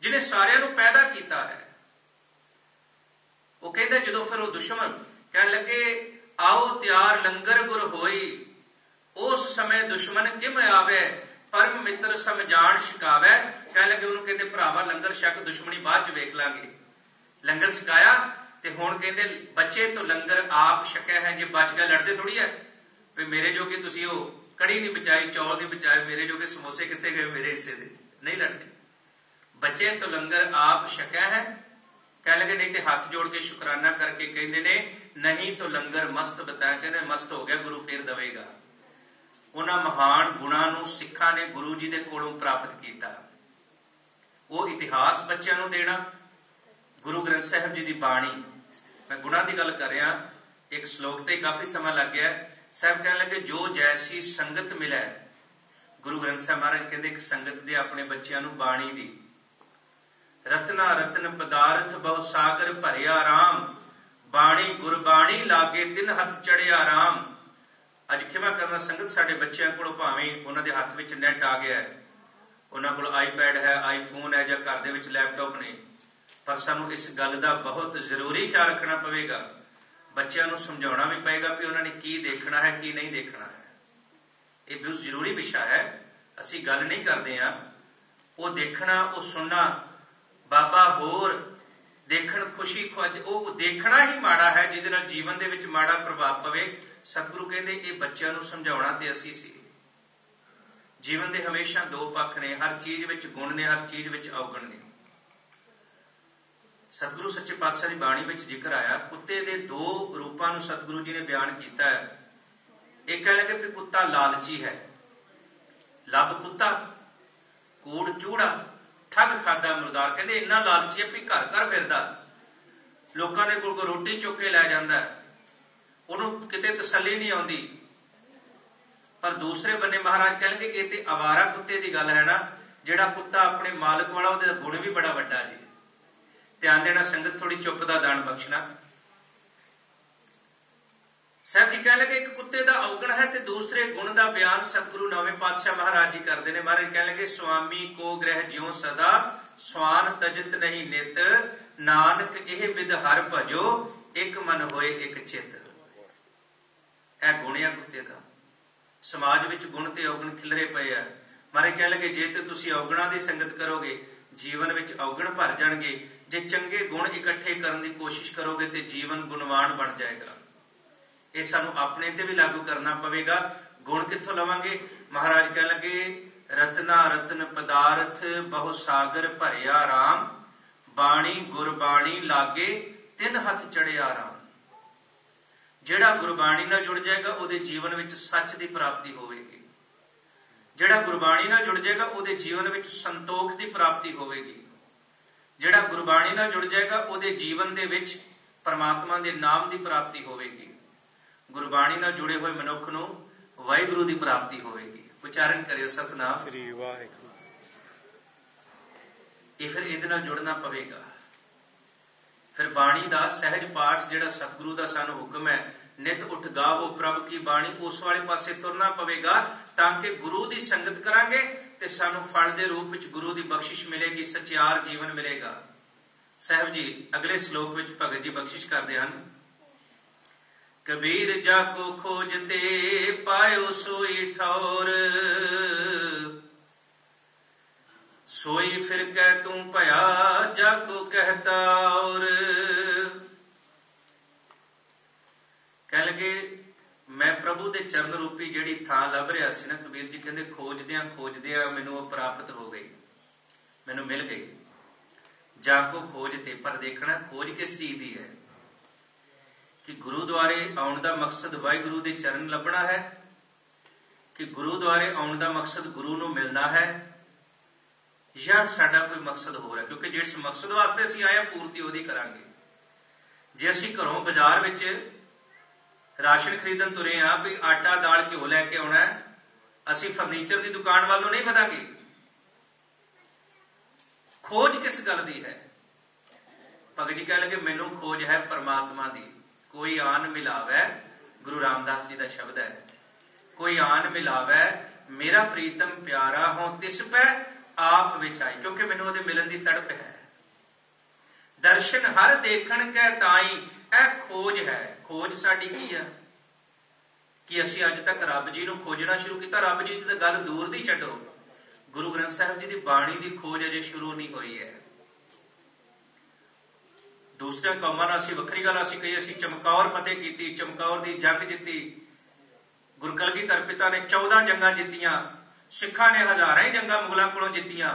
जिन्हें सारियां नूं पैदा कीता है। वो कहता जो फिर वो दुश्मन कह लगे आओ त्यार लंगर गुर होई, उस समय दुश्मन किम आवे परम मित्र समझाण शिकावे। कह लगे उन्होंने कहते भरावा लंगर छक दुश्मनी बाद च वेख लांगे। लंगर छकाया ते हुण कहते बचे तो लंगर आप छकिया है, जे बच गया लड़ते थोड़ी है भी मेरे जोगे तुसीं वो कड़ी नहीं बचाई, चौल नहीं बचाए, मेरे जोगे समोसे कित्थे गए मेरे हिस्से दे, नहीं लड़ते। बचे तो लंगर आप छकिया है। कह लगे नहीं तो हाथ जोड़ के शुकराना करके कहते ने नहीं तो लंगर मस्त बताया, कहते मस्त हो गया गुरु फिर दवेगा। उन्हां महान गुणां नूं सिखां ने गुरु जी दे कोलों प्राप्त किया। वो इतिहास बच्चों नूं देना, गुरु ग्रंथ साहिब जी की बाणी। मैं गुणां की गल कर रहा, एक श्लोक ते काफी समय लग गया। साहब कह लगे जो जैसी संगत मिले, गुरु ग्रंथ साहिब महाराज कहते एक संगत दे अपने बच्चों नूं बाणी दी। रत्ना रत्न पदार्थ बहु सागर भरिया राम, बाणी गुरबाणी लागे तिन हथ चढ़िया राम। अज खिमा करना संगत साडे बच्चों को भावें उन्हां दे हथ विच नैट आ गया है, उन्हां कोल आईपैड है, आईफोन है, जां घर दे विच लैपटॉप ने, पर सानूं इस गल का बहुत जरूरी ख्याल रखना पवेगा। बच्चों नूं समझाउणा भी पएगा कि उन्होंने की देखना है की नहीं देखना है। ये बहुत जरूरी विषय है। असीं गल नहीं करते हैं वो देखना वो सुनना, बाबा होर देखण खुशी वो देखना ही माड़ा है जिहदे नाल जीवन दे विच माड़ा प्रभाव पवे। सतगुरु कहते ये बच्चों नूं समझाउणा ते असीं सी। जीवन दे हमेशा दो पक्ष ने, हर चीज विच गुण ने, हर चीज विच अवगुण ने। सतगुरु सच्चे पातशाह की बाणी विच जिक्र आया कुत्ते दे दो रूपां नूं सतगुरु जी ने बयान किया है। एक कह लगे कि कुत्ता लालची है, लब कुत्ता कूड़ चूड़ा ठग खादा मुर्दार। कहते इन्ना लालची है भी घर घर फिरदा, लोगों के कोल रोटी चुक के लै जांदा, उन्होंने किते तसल्ली नहीं आउंदी। पर दूसरे बन्ने महाराज कह लगे ये ते आवारा कुत्ते की गल है ना, जिहड़ा कुत्ता अपने मालक वाला उहदा गुण भी बड़ा वड्डा जी। ध्यान देना संगत, थोड़ी चुप दा दान बख्शना। साहब जी कह लगे एक कुत्ते का अवगुण है ते दूसरे गुण का बयान सतगुरु नौवें पातशाह महाराज जी करते हैं। महाराज कह लगे स्वामी को ग्रह ज्यों सदा, स्वान तजत नहीं नित, नानक एह विद हर भजो, एक मन होए एक चित। है गुण है कुत्ते का। समाज विच गुण ते अवगुण खिलरे पे है। महाराज कह लगे जे ते तुसीं अवगुणां दी संगत करोगे जीवन विच अवगुण भर जाणगे, जे चंगे गुण इकट्ठे करने की कोशिश करोगे तो जीवन गुणवान बन जाएगा। ये सानू अपने ते भी लागू करना पवेगा। गुण कित्थों लवांगे? महाराज कह लगे रत्ना रत्न पदार्थ बहु सागर भरिया राम, बाणी गुरबाणी लागे तिन हथ चढ़िया राम। जिहड़ा गुरबाणी नाल जुड़ जाएगा उहदे जीवन विच सच की प्राप्ति होवेगी। जिहड़ा गुरबाणी नाल जुड़ जाएगा उहदे जीवन विच संतोख की प्राप्ति होवेगी। जिहड़ा गुरबाणी नाल जुड़ जाएगा उहदे जीवन दे विच परमात्मा दे नाम की प्राप्ति होवेगी। गुरबाणी नाल जुड़े हुए मनुख नूं वाहिगुरू की प्राप्ति होवेगी। उच्चारण करियो सतनाम श्री वाहिगुरू। ये फिर इहदे नाल जुड़ना पवेगा। फिर बाणी का सहज पाठ जिहड़ा सतगुरु का सानू हुक्म है, नित उठ गावो प्रभ की बाणी, उस वाले पासे तुरना पवेगा ताकि गुरु की संगत करांगे ते सानू फल दे रूप विच गुरु की बख्शिश मिलेगी, सचियार जीवन मिलेगा। साहब जी अगले श्लोक विच भगत जी बख्शिश करते हैं, कबीर जाको खोजते पायो सोई ठौर, सोई फिर कह तू भया जाको कहता और। कह लगे मैं प्रभु के चरण रूपी जिहड़ी थां लभ रहा सी ना, कबीर जी कहते खोजदियां खोजदियां मैनूं वो प्राप्त हो गई, मैनूं मिल गई। जाको खोज ते, पर देखना खोज किस चीज की है कि गुरुद्वारे आउण दा मकसद वाहिगुरू दे चरण लभना है कि गुरुद्वारे आउण दा मकसद गुरु नूं मिलना है, या साडा कोई मकसद हो रहा। क्योंकि जिस मकसद वास्ते असीं आए पूर्ति उहदी करांगे। जे असीं घरों बाजार विच राशन खरीदण तुरे हाँ भी आटा दाल घिओ लैके आउणा है, असीं फर्नीचर की दुकान वाल नहीं वधांगे। खोज किस गल दी है? भगत जी कह लगे मैनू खोज है परमात्मा दी। कोई आन मिलावै, गुरु रामदास जी का शब्द है, कोई आन मिलावै मेरा प्रीतम प्यारा हों तिस पै आप विच आई। क्योंकि मैनू उहदे मिलन की तड़प है। दर्शन हर देखण कै ताई, ए खोज है। खोज साडी की है कि असीं अज तक रब जी नूं खोजना शुरू किया। रब जी की गल दूर दी छड्डो, गुरु ग्रंथ साहिब जी की बाणी की खोज अजे शुरू नहीं हुई है। दूसरे कौमां नाल असीं वखरी गल असीं कही, असीं चमकौर फतेह की, चमकौर की जंग जित्ती। गुरु कलगीधर पिता ने 14 जंगां जित्तियां, सिखां ने हज़ारां ही जंगां मुगलों कोलों जित्तियां।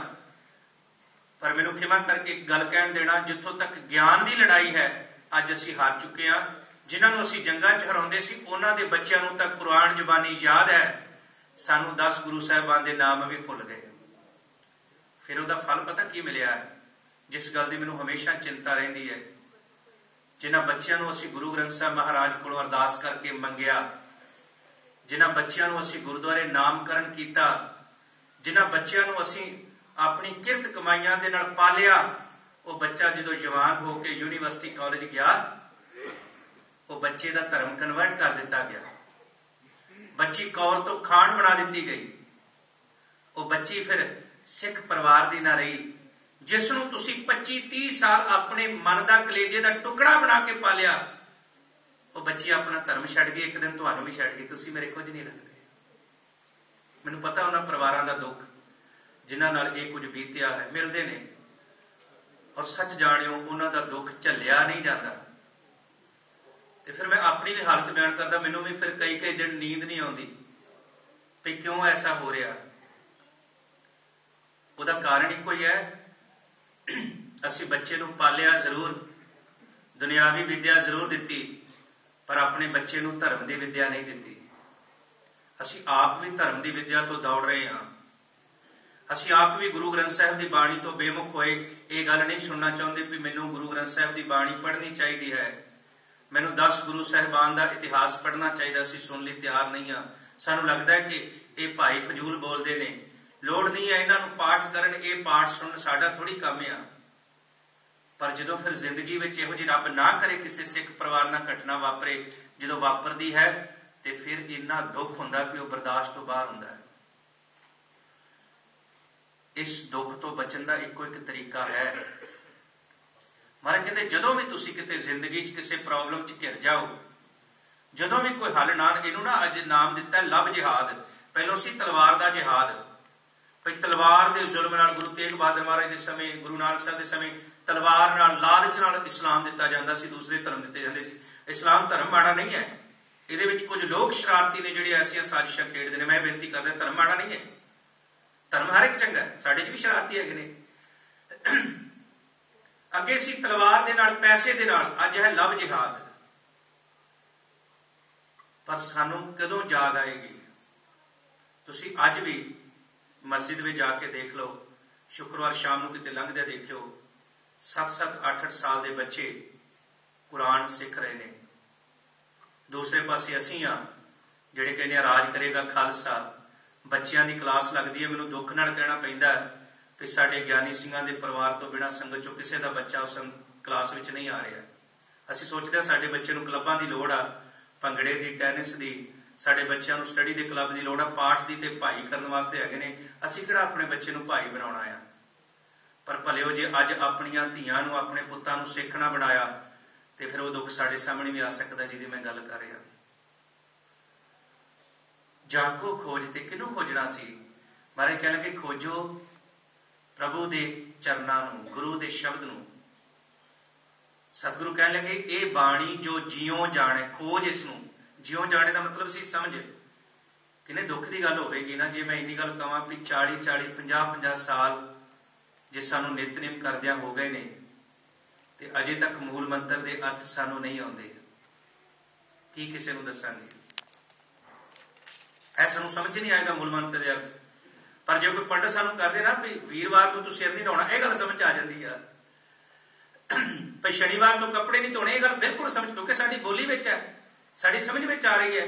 पर मैनूं खिमा करके एक गल कहण देना, जिथों तक ज्ञान की लड़ाई है अज असीं हार चुके हैं। जिन्हां नूं असीं जंगां च हराउंदे सी उन्हां दे बच्चिआं नूं तां कुरान जबानी याद है, सानूं 10 गुरु साहिबान दे नाम भी भुल गए। फिर उहदा फल पता की मिलिया है? जिस गल की मैनूं हमेशा चिंता रहिंदी है, जिन्हां बच्चिआं नूं असीं गुरु ग्रंथ साहिब महाराज कोलों अरदास करके मंगिया, जिन्हां बच्चिआं नूं असीं गुरुद्वारे नामकरण कीता, जिन्हां बच्चिआं नूं असीं अपनी किरत कमाइयां दे नाल पालिया, वो बच्चा जदों जवान होकर यूनीवर्सिटी कॉलेज गया, वो बच्चे का धर्म कन्वर्ट कर दिता गया। बच्ची कौर तो खान बना दी गई। वो बच्ची फिर सिख परिवार की ना रही, जिसनों तुसी 25-30 साल अपने मन का कलेजे का टुकड़ा बना के पालिया, वो बच्ची अपना धर्म छड्ड गई। एक दिन तुहानूं भी छड्ड गई, तुसी मेरे कुछ नहीं लगते। मैनूं पता उन्हां परिवारां दा दुख जिन्हां नाल ये कुछ बीतिया है, मिलते ने और सच जाणियो उन्हां दा दुख झल्लिया नहीं जाता। तो फिर मैं अपनी भी हालत बयान करता, मैनूं भी फिर कई दिन नींद नहीं आती भी क्यों ऐसा हो रहा। उसका कारण एको ही है, असीं बच्चे नूं पालिया जरूर, दुनियावी विद्या जरूर दी, पर अपने बच्चे नूं धर्म की विद्या नहीं दी। असीं आप भी धर्म की विद्या तो दौड़ रहे हाँ। असीं आप भी गुरु ग्रंथ साहिब की बाणी तो बेमुख होए ये गल नहीं सुनना चाहते भी मैनूं गुरु ग्रंथ साहिब की बाणी पढ़नी चाहिए है, मैनूं 10 गुरु साहिबान का इतिहास पढ़ना चाहिए। असीं सुन लई तैयार नहीं हाँ। सानूं लगता है कि ये भाई फजूल बोलते हैं, लोड़ नहीं है इन्हां नूं पाठ करन, ये पाठ सुनन साडा थोड़ी काम आ। पर जदों फिर जिंदगी में इहो जी रब ना करे किसी सिख परिवार नाल घटना वापरे, जदों वापरदी है तो फिर इन्ना दुख हुंदा कि वह बर्दाश्त तो बाहर हुंदा है। इस दुख तो बचन का एको एक तरीका है। महाराज कहते जदों भी तुसीं किते जिंदगी किसी प्रॉब्लम च घिर जाओ, जदों भी कोई हल ना, इनू ना अज नाम दिता है लव जिहाद। पहलों सी तलवार का जिहाद, भाई तलवार के जुल्म नाल गुरु तेग बहादुर महाराज के समय, गुरु नानक साहब के समय तलवार नाल लालच नाल इस्लाम दिता जाता सी, दूसरे धर्म दिते जाते सी। इस्लाम धर्म माड़ा नहीं है, ये कुछ लोग शरारती ने जिहड़े ऐसियां साजिशां खेडदे ने। मैं बेनती करदा धर्म माड़ा नहीं है, धर्म हर एक चंगा है, साडे च भी शरारती है ने। अगे सी तलवार दे नाल, पैसे दे नाल, अज है लव जिहाद। पर सानू कदों जाग आएगी? तुसीं अज भी मस्जिद में जाके देख लो, शुक्रवार शाम नूं किते लंघदे देखियो 7-7, 8-8 साल के बच्चे कुरान सीख रहे हैं। दूसरे पासे असीं हाँ जिहड़े कहने राज करेगा खालसा, बच्चियां दी क्लास लगती है। मैनूं दुख नाल कहना पैंदा कि साडे ज्ञानी सिंघां दे परिवार तो बिना संगत चों किसी का बच्चा उस क्लास में नहीं आ रहा। असीं सोचते साडे बच्चे नूं क्लबां दी लोड़ आ, भंगड़े दी, टैनिस दी, साडे बच्चों नूं स्टडी दे क्लब की लोड़ आ, पाठ की तो भाई करने वास्ते हैगे ने। असीं किहड़ा अपने बच्चे नूं भाई बनाउणा आ। पर भलिओ जे अज अपणियां धीआं नूं, अपने पुत्तां नूं सिख ना बनाया तो फिर वो दुख साडे सामने भी आ सकदा जिहदी मैं गल कर रहा। जागो खोज ते किनूं खोजना सी? महाराज कह लगे खोजो प्रभु दे चरनां नूं, गुरु दे शब्द नूं। सतगुरु कह लगे ये बाणी जो जियों जाने, खोज इसनूं ਜਿਉਂ ਜਾਣੇ ਦਾ मतलब ਸੀ समझ किन्ने दुख की गल होगी ना जे मैं इन्नी गल कहां भी 40-40 50-50 साल जे सानू नितनेम करदियां हो गए ने ते अजे तक मूल मंत्र के अर्थ सानू नहीं आउंदे की किसी नूं दसांगे ऐसा नूं समझ नहीं आएगा मूल मंत्र के अर्थ पर जो कोई पंडित सानू कर दे ना भी वीरवार को तू सिर नहीं धोना यह गल समझ आ जाती है भाई शनिवार को कपड़े नहीं धोने यह गल बिल्कुल समझ क्योंकि साडी बोली विच है साडी समझ विच आ रही है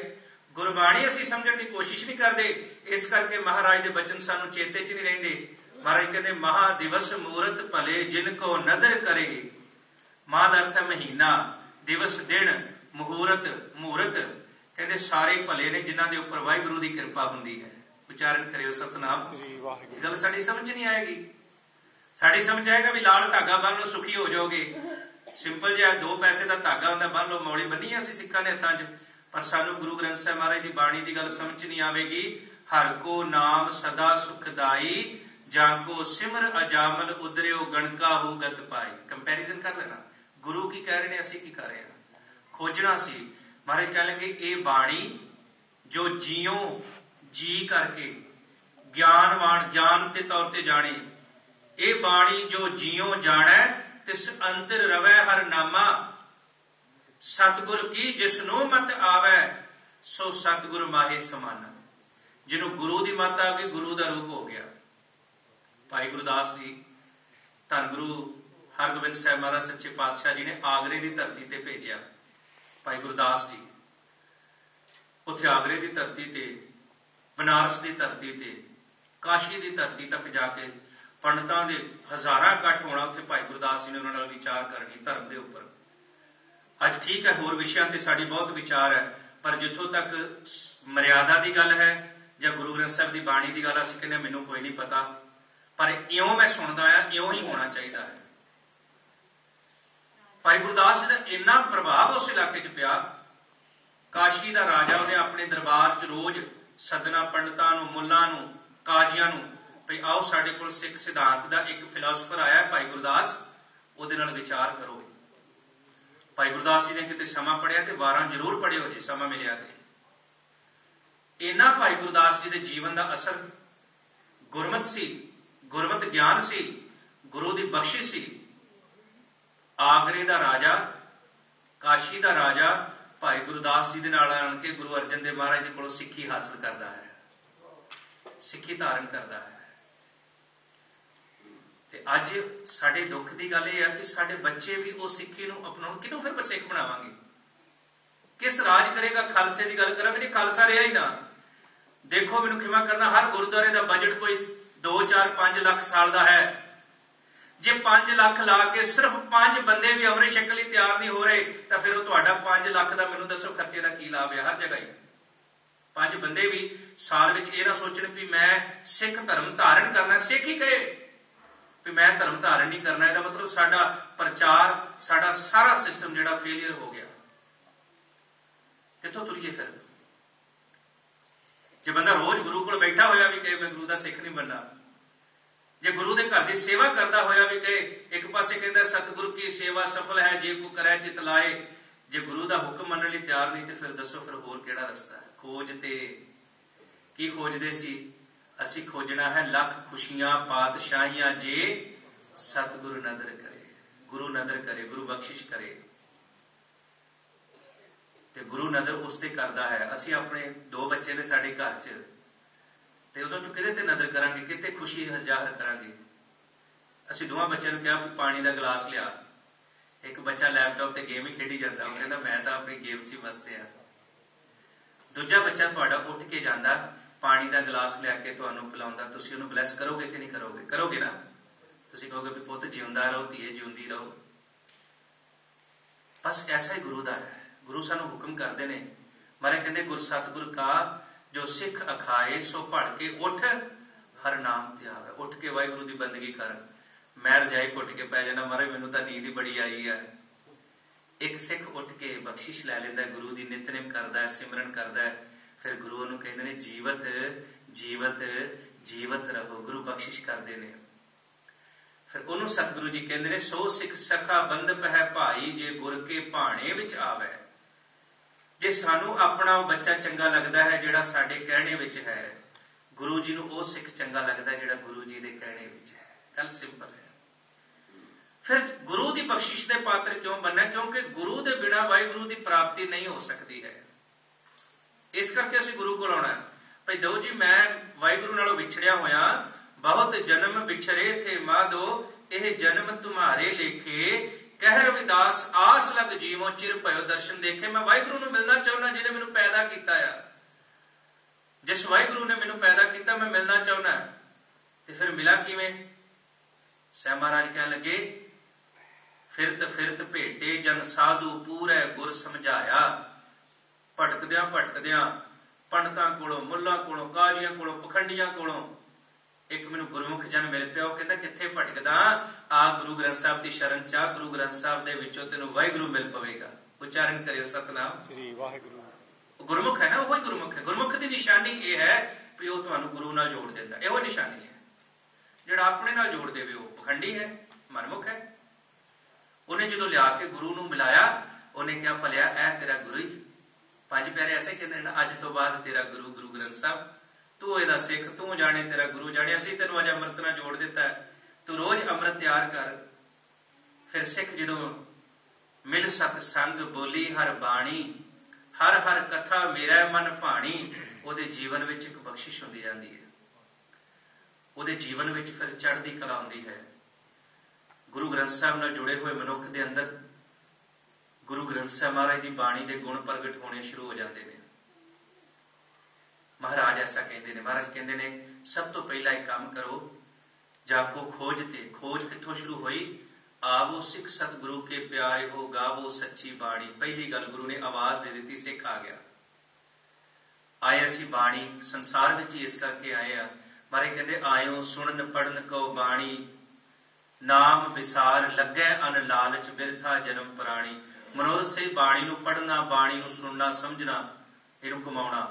गुरबाणी असीं समझण की कोशिश नहीं करते इस करके महाराज के बचन सानू चेते च नहीं रहिंदे महाराज कहते महादिवस मूरत भले जिनको नदर करे माल अर्थ है महीना दिवस दिन मुहूर्त मुहूर्त कहते सारे भले ने जिन्हां दे उपर वाहिगुरू की कृपा हुंदी है उच्चारण करियो सतनाम गल साडी समझ नहीं आएगी साडी समझ आएगा भी लाल धागा बन लो सुखी हो जाओगे सिंपल जिहा 2 पैसे का धागा हुंदा बन लो मौली बन्नी असीं सिक्खां दे हत्थां 'च पर सानू गुरु ग्रंथ साहिब महाराज की बाणी की गल समझ नहीं आवेगी हर को नाम सदा सुखदाई जाको सिमर अजामल उदरियो गणका हो गत पाई कंपैरिजन कर लेना गुरु की कह रहे हैं असीं की कर रहे हैं खोजना सी महाराज कह लेंगे ये बाणी जो जियो जी करके ज्ञानवान ज्ञान के तौर पर जाने ये बाणी जो जियो जाने तिस अंतर रवै हर नामा सतगुर की जिसनों मत आवे सो सतगुर माहे समाना जिन्हों गुरु की मत आ गई गुरु का रूप हो गया भाई गुरदास जी धन गुरु हरगोबिंद साहब महाराज सच्चे पातशाह जी ने आगरे की धरती ते भेजा भाई गुरदास जी उत्थे आगरे की धरती ते बनारस की धरती ते काशी की धरती तक जाके पंडितां दे हजारां इकट्ठ होना उत्थे भाई गुरदास जी ने उन्हां नाल विचार करनी धर्म के उपर अज ठीक है होर विषयां ते साडी बहुत विचार है पर जिथों तक मर्यादा की गल है जां गुरु ग्रंथ साहिब की बाणी की गल असीं कहने मैनूं कोई नहीं पता पर इउं मैं सुनदा आया इउं ही होना चाहिए है भाई गुरदास जी का इन्ना प्रभाव उस इलाके च पिया काशी का राजा उन्हें अपने दरबार च रोज सदना पंडितां नूं मुल्लां नूं काजियां नूं भाई आओ साडे कोल सिख सिद्धांत का एक फिलोसफर आया भाई गुरदास उहदे नाल विचार करो भाई गुरदास जी ने किते समा पढ़िया तो 12 जरूर पढ़ियो जे समा मिलिया इन्ना भाई गुरदास जी के जीवन का असर गुरमत सी गुरमत ज्ञान सी गुरु की बख्शिश सी आगरे का राजा काशी का राजा भाई गुरदास जी के नाल आण के गुरु अर्जन देव महाराज के कोलों सिक्खी हासिल करता है सिक्खी धारण करता है ते अज साडे दुख की गल यह है कि साडे बच्चे भी उस सिक्खी नूं अपनाउण किहनूं फिर सिख बनावांगे किस राज करेगा खालसे की गल करांगे जे खालसा रहा ही ना देखो मैनूं खिमा करना हर गुरुद्वारे का बजट कोई 2-4-5 लाख साल का है जे 5 लाख ला के सिर्फ 5 बंदे भी अमृत छकण लई तैयार नहीं हो रहे तो फिर तुहाडा 5 लाख का मैनूं दसो खर्चे का की लाभ है हर जगह ही 5 बंदे भी साल विच इह ना सोचण भी मैं सिख धर्म धारण करना सिख ही कहे भी मैं धर्म धारण नहीं करना इसका मतलब साडा प्रचार साडा सारा सिस्टम जिहड़ा फेलियर हो गया कित्थों तुरीए फिर जे बंदा रोज गुरु कोल बैठा होया भी कहे मैं गुरु का सिख नहीं बनना जे गुरु के घर की सेवा करता होया भी कहे एक पासे कहता सतगुरु की सेवा सफल है जे को करे चित लाए जे गुरु का हुक्म मनण लई तैयार नहीं तो फिर दसो फिर होर किहड़ा रस्ता है खोजते की खोजते सी असी खोजना है लख खुशियां पातशाहियां जे सतगुरु नदर करे गुरु नदर करे गुरु बख्शिश करे ते गुरु नदर उसते करदा है असी अपने 2 बच्चे ने साडे घर च ते उदों चों किहदे ते नदर करांगे किते खुशी जाहिर करांगे असी दोवां बच्चों नूं कहा पानी का गिलास लिया एक बच्चा लैपटॉप ते गेम ही खेडी जाता वो कहता मैं तो अपनी गेम च ही मस्त हाँ दूजा बच्चा तुहाडा उठ के जांदा पानी का गिलास लिया तुहानूं पिलाउंदा तुसीं उहनूं ब्लैस करोगे कि नहीं करोगे करोगे ना तुसीं कहोगे भी पुत्त जिउंदा रहो धीए जिउंदी रहो बस ऐसा ही गुरु दा है गुरु सानूं हुक्म करते हैं मारे कहते गुर सतगुर का जो सिख अखाए सो पढ़ के उठ हर नाम त्याग उठ के वाहिगुरू की बंदगी कर मैं रजाई घुट के पै जाना मारे मैनूं तां नींद ही बड़ी आई है एक सिख उठ के बख्शिश लै लैंदा गुरु की नितनेम करता है सिमरन करता है फिर गुरु उन्होंने कहते हैं जीवत जीवत जीवत रहो गुरु बख्शिश करते हैं फिर उन्होंने सतगुरु जी कहते हैं सो सिख सखा बंधप है भाई जे गुर के भाणे विच आवे जे सानू अपना बच्चा चंगा लगता है जिहड़ा साडे कहने विच है, गुरु जी नूं वो सिख चंगा लगता है जिहड़ा गुरु जी दे कहने विच है। गल सिंपल है। फिर गुरु की बख्शिश के पात्र क्यों बनना? क्योंकि गुरु के बिना वाहिगुरु की प्राप्ति नहीं हो सकती है। इस करके असीं गुरु कोल आउणा। भाई दो जी, मैं वाहिगुरु नालों विछड़िया होया, बहुत जन्म विछरे थे माधो, यह जन्म तुम्हारे लेखे, कह रविदास आस लग जीवो, चिर भयो दर्शन देखे। मैं वाहिगुरु नूं मिलना चाहुंदा जिहने मैनूं पैदा कीता आ। जिस वाहिगुरु ने मैनूं पैदा कीता मैं मिलना चाहुंदा, ते फिर मिला किवें? साहब महाराज कहण लगे, फिरत फिरत भेटे जन साधु पूरे गुर समझाया। भटकदियां भटकदियां पंडितां कोलों, मुल्लां कोलों, काजियां कोलों, पखंडियां कोलों एक मैनूं गुरमुख जन मिल पिया। वो कहंदा कित्थे भटकदा? आ गुरु ग्रंथ साहब की शरण चा, गुरु ग्रंथ साहब दे विचों तैनूं वाहिगुरु मिल पवेगा। उच्चारण करियो सतनाम श्री वाहिगुरु। गुरमुख है ना, वही गुरमुख है। गुरमुख की निशानी ये है भी वो तुहानूं गुरु नाल जोड़ दिंदा। इहो निशानी है। जिहड़ा अपने नाल जोड़ देवे वो पखंडी है, मनमुख है। उन्हें जो लिया के गुरु नूं मिलाया, उन्हें क्या भलिया ऐ तेरा गुरु ही। पंज प्यारे ऐसे कहते हैं, अज तो बाद तेरा गुरु गुरु ग्रंथ साहब, तू एदा सिख, तू जाने तेरा गुरु जाने। असीं तैनूं अज अमृत नाल जोड़ दिता है, तू रोज अमृत तैयार कर। फिर सिख जदों मिल सत संग बोली हर बाणी, हर हर कथा मेरा मन भाणी, उहदे जीवन विच एक बख्शिश हुंदी जांदी है। उहदे जीवन विच फिर चढ़दी कला आउंदी है। गुरु ग्रंथ साहब नाल जुड़े हुए मनुख दे अंदर गुरु ग्रंथ साहब महाराज की बाणी के गुण प्रगट होने शुरू हो जाते हैं। महाराज ऐसा कहते हैं, महाराज कहते हैं सब तो पहला एक काम करो, जाको खोज ते। खोज कित्थों शुरू हुई? आवो सिख सतगुरु के प्यारे हो, गावो सच्ची बाणी। पहली गल गुरु ने आवाज दे दी, सिख आ गया। आए असी बाणी संसार विच इस करके आए आ। महाराज कहते आयो सुनन पढ़न को बाणी, नाम विसार लगे अन लालच, बिरथा जन्म पुराणी। मनोरथ से बाणी नूं पढ़ना, बाणी नूं सुनना, समझना, इहनूं कमाउणा।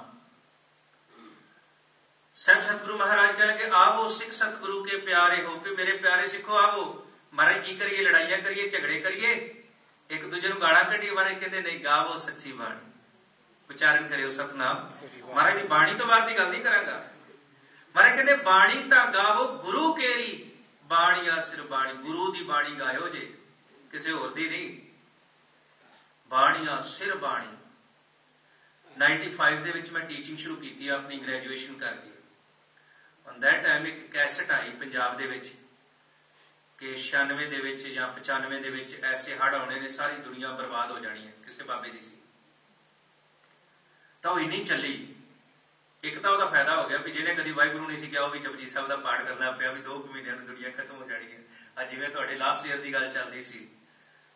साहब सतगुरु महाराज कह लगे आवो सिख सतगुरु के प्यारे हो, भी मेरे प्यारे सिखो आवो। महाराज की करिए? लड़ाइयां करिए, झगड़े करिए, एक दूजे नूं गालां कढीए? महाराज कहते नहीं, गावो सच्ची बाणी। उच्चारण करियो सतनाम। महाराज की बाणी तो बाहर की गल नहीं करांगा। महाराज कहते बाणी तां गावो गुरु केरी, बाणिया सिर बाणी। गुरु की बाणी गायो जे, किसी होर दी नहीं। बाणिया सिर बाणी। 95 दे विच मैं टीचिंग शुरू की अपनी ग्रैजुएशन करके। ऑन दैट टाइम एक कैसेट आई पंजाब दे विच कि 96 दे विच या 95 दे विच ऐसे हड़ आने ने, सारी दुनिया बर्बाद हो जानी है। किसी बाबे दी सी तो इन्नी चली। एक तो वह फायदा हो गया भी जिन्हें कभी वाहिगुरु नहीं सीखा, वो भी जपजी साहब का पाठ करना पाया भी 2 महीनों में दुनिया खत्म हो जानी है। अज जिवें तुहाडे लास्ट ईयर की गल चलती सी,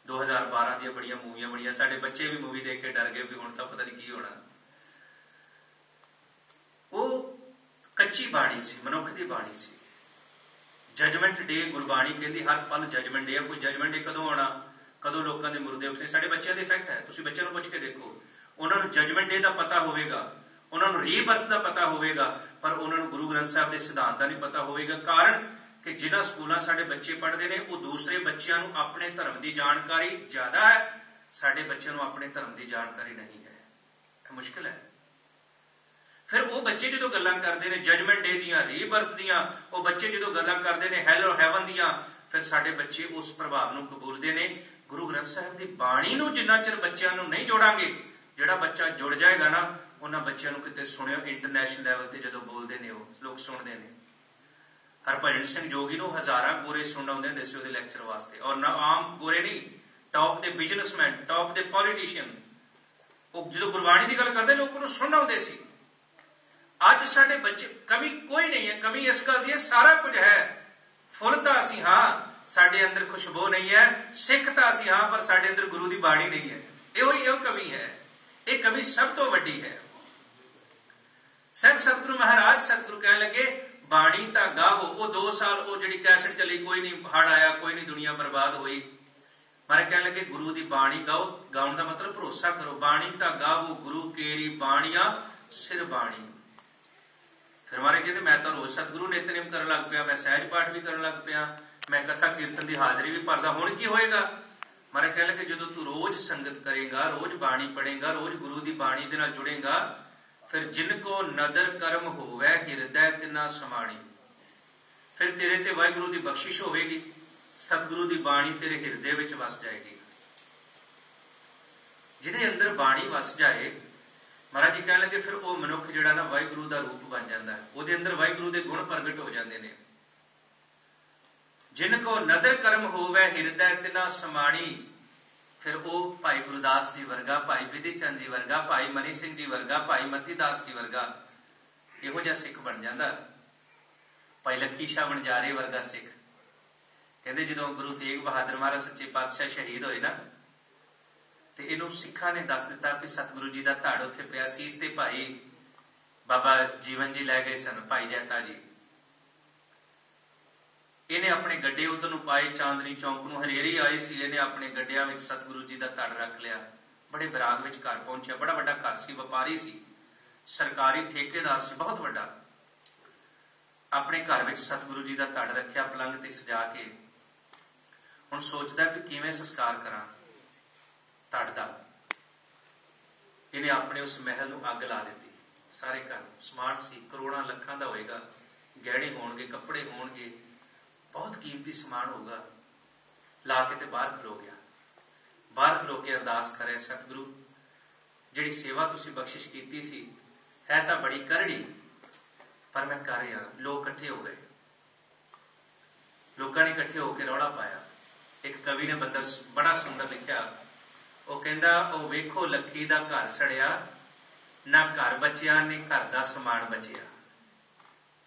2012 दी बड़ियां मूवियां बनिया, साडे बच्चे भी मूवी देख के डर गए भी हुण तां पता नहीं की होना। वो कच्ची बाणी सी, मनुख की बाणी सी। जजमेंट डे गुरबाणी कहती हर पल जजमेंट डे है। कोई जजमेंट डे कदों आना, कदों लोगों के मुरदे उठने? साडे बच्चों का इफेक्ट है। तुसीं बच्चों को पुछ के देखो, उन्होंने जजमेंट डे का पता होगा, उन्होंने रीबर्थ का पता होगा, पर उन्होंने गुरु ग्रंथ साहब के सिद्धांत का नहीं पता होगा। कारण कि जिन्हां स्कूलों साडे बच्चे पढ़ते हैं वो दूसरे बच्चों को अपने धर्म की जानकारी ज्यादा है, साडे बच्चों को अपने धर्म की जानकारी नहीं है। मुश्किल है। फिर वो बच्चे जो गल्लां करते हैं जजमेंट डे दियां, रीबर्थ दियां, वो बच्चे जो गल्लां करते हैं हैल और हैवन दियां, फिर साडे बच्चे उस प्रभाव को कबूलते हैं। गुरु ग्रंथ साहब की बाणी नूं जिन्ना चिर बच्चों को नहीं जोड़ांगे, जिहड़ा बच्चा जुड़ जाएगा ना, उन्होंने बच्चों को कितने सुनियो इंटरनेशनल लैवल पर जो बोलते हैं वो लोग सुनते हैं। हरभजन सिंह जोगी नूं हज़ारां गोरे सुन आउंदे हुंदे सी उहदे लैक्चर वास्ते, और ना आम गोरे नहीं, टॉप के बिजनेसमैन, टॉप के पॉलीटिशियन, वो जो गुरबाणी की गल करते लोग उन्होंने सुन आउंदे सी। अज साडे बच्चे, कमी कोई नहीं है, कमी इस गल दी सारा कुछ है, फुल तां असीं हां, साडे अंदर खुशबू नहीं है, सिख तां असीं हां, पर साडे अंदर गुरु की बाणी नहीं है। इहो कमी है, ये कमी सब तो वड्डी है। साहब सतगुरु महाराज सतगुरु कह लगे बाणी तां गावो। वो 2 साल वो जिहड़ी कैसेट चली, कोई नहीं हड़ आया, कोई नहीं दुनिया बर्बाद हुई। मारे कह लगे गुरु की बाणी गाओ। गाउण का मतलब भरोसा करो। बाणी तां गावो गुरु केरी, बाणिया सिर बाणी। फिर मारे कहते मैं तो रोज सतगुरु नितनेम करन लग पिया, मैं सहज पाठ भी करन लग पिया, मैं कथा कीर्तन की हाजरी भी भरदा। हुण की होएगा? महाराज कह लगे जो तू रोज संगत करेगा, रोज बाणी पढ़ेगा, रोज गुरु की बाणी दे नाल जुड़ेगा, फिर जिनको नदर कर्म होवे हिरदै तिना समाणी, फिर तेरे ते वाहिगुरु की बख्शिश होगी, सतगुरु की बाणी तेरे हिरदे विच वस जाएगी। जिहदे अंदर बाणी वस जाए, महाराज जी कह लगे फिर वो मनुख जिहड़ा ना वाहिगुरु का रूप बन जाता है, वो अंदर वाहिगुरु के गुण प्रगट हो जाते हैं। जिनको नदर कर्म होवे हिरदै तिना समाणी, फिर वो भाई गुरदास जी वर्गा, भाई विधि चंद जी वर्गा, भाई मनी सिंह जी वर्गा, भाई मती दास जी वर्गा इहो जिहा सिख बन जाता। भाई लखी शाह वणजारे वर्गा सिख। कहते जो गुरु तेग बहादुर महाराज सच्चे पातशाह शहीद होए ना, तो इनू सिखा ने दस दिता भी सतगुरु जी का धड़ उत्थे पिया सीस ते भाई बाबा जीवन जी लै गए सन, भाई जैता जी। इन्हें अपने गड्डे उधर पाए, चांदनी चौंक नूं हरेरी आए सी, इन्हें अपने गड्डिया में सतगुरु जी का धड़ रख लिया। बड़े विराग में घर पहुंचा, बड़ा वड्डा घर सी, व्यापारी सी, सरकारी ठेकेदार सी, बहुत वड्डा। अपने घर में सतगुरु जी का धड़ रखिया, पलंग ते सजा के। हुण सोचदा भी किवें संस्कार करा धड़ दा। इन्हें अपने उस महल नूं अग ला दी। सारे घर समान सी, करोड़ां लखां दा होएगा, गहणे होणगे, कपड़े होणगे, बहुत कीमती समान होगा। ला के ते बाहर खलो गया। बाहर खलो के अरदास करे, सतगुरु जिहड़ी सेवा तुसीं बख्शिश कीती सी है तां बड़ी करड़ी, पर मैं कर रहा। लोग इकट्ठे हो गए, लोगों ने इकट्ठे होकर रौला पाया। एक कवि ने बंदा बड़ा सुंदर लिखिया, वो कहंदा ओ वेखो लखी दा घर सड़िया, ना घर बचिया ने घर दा समान बचिया।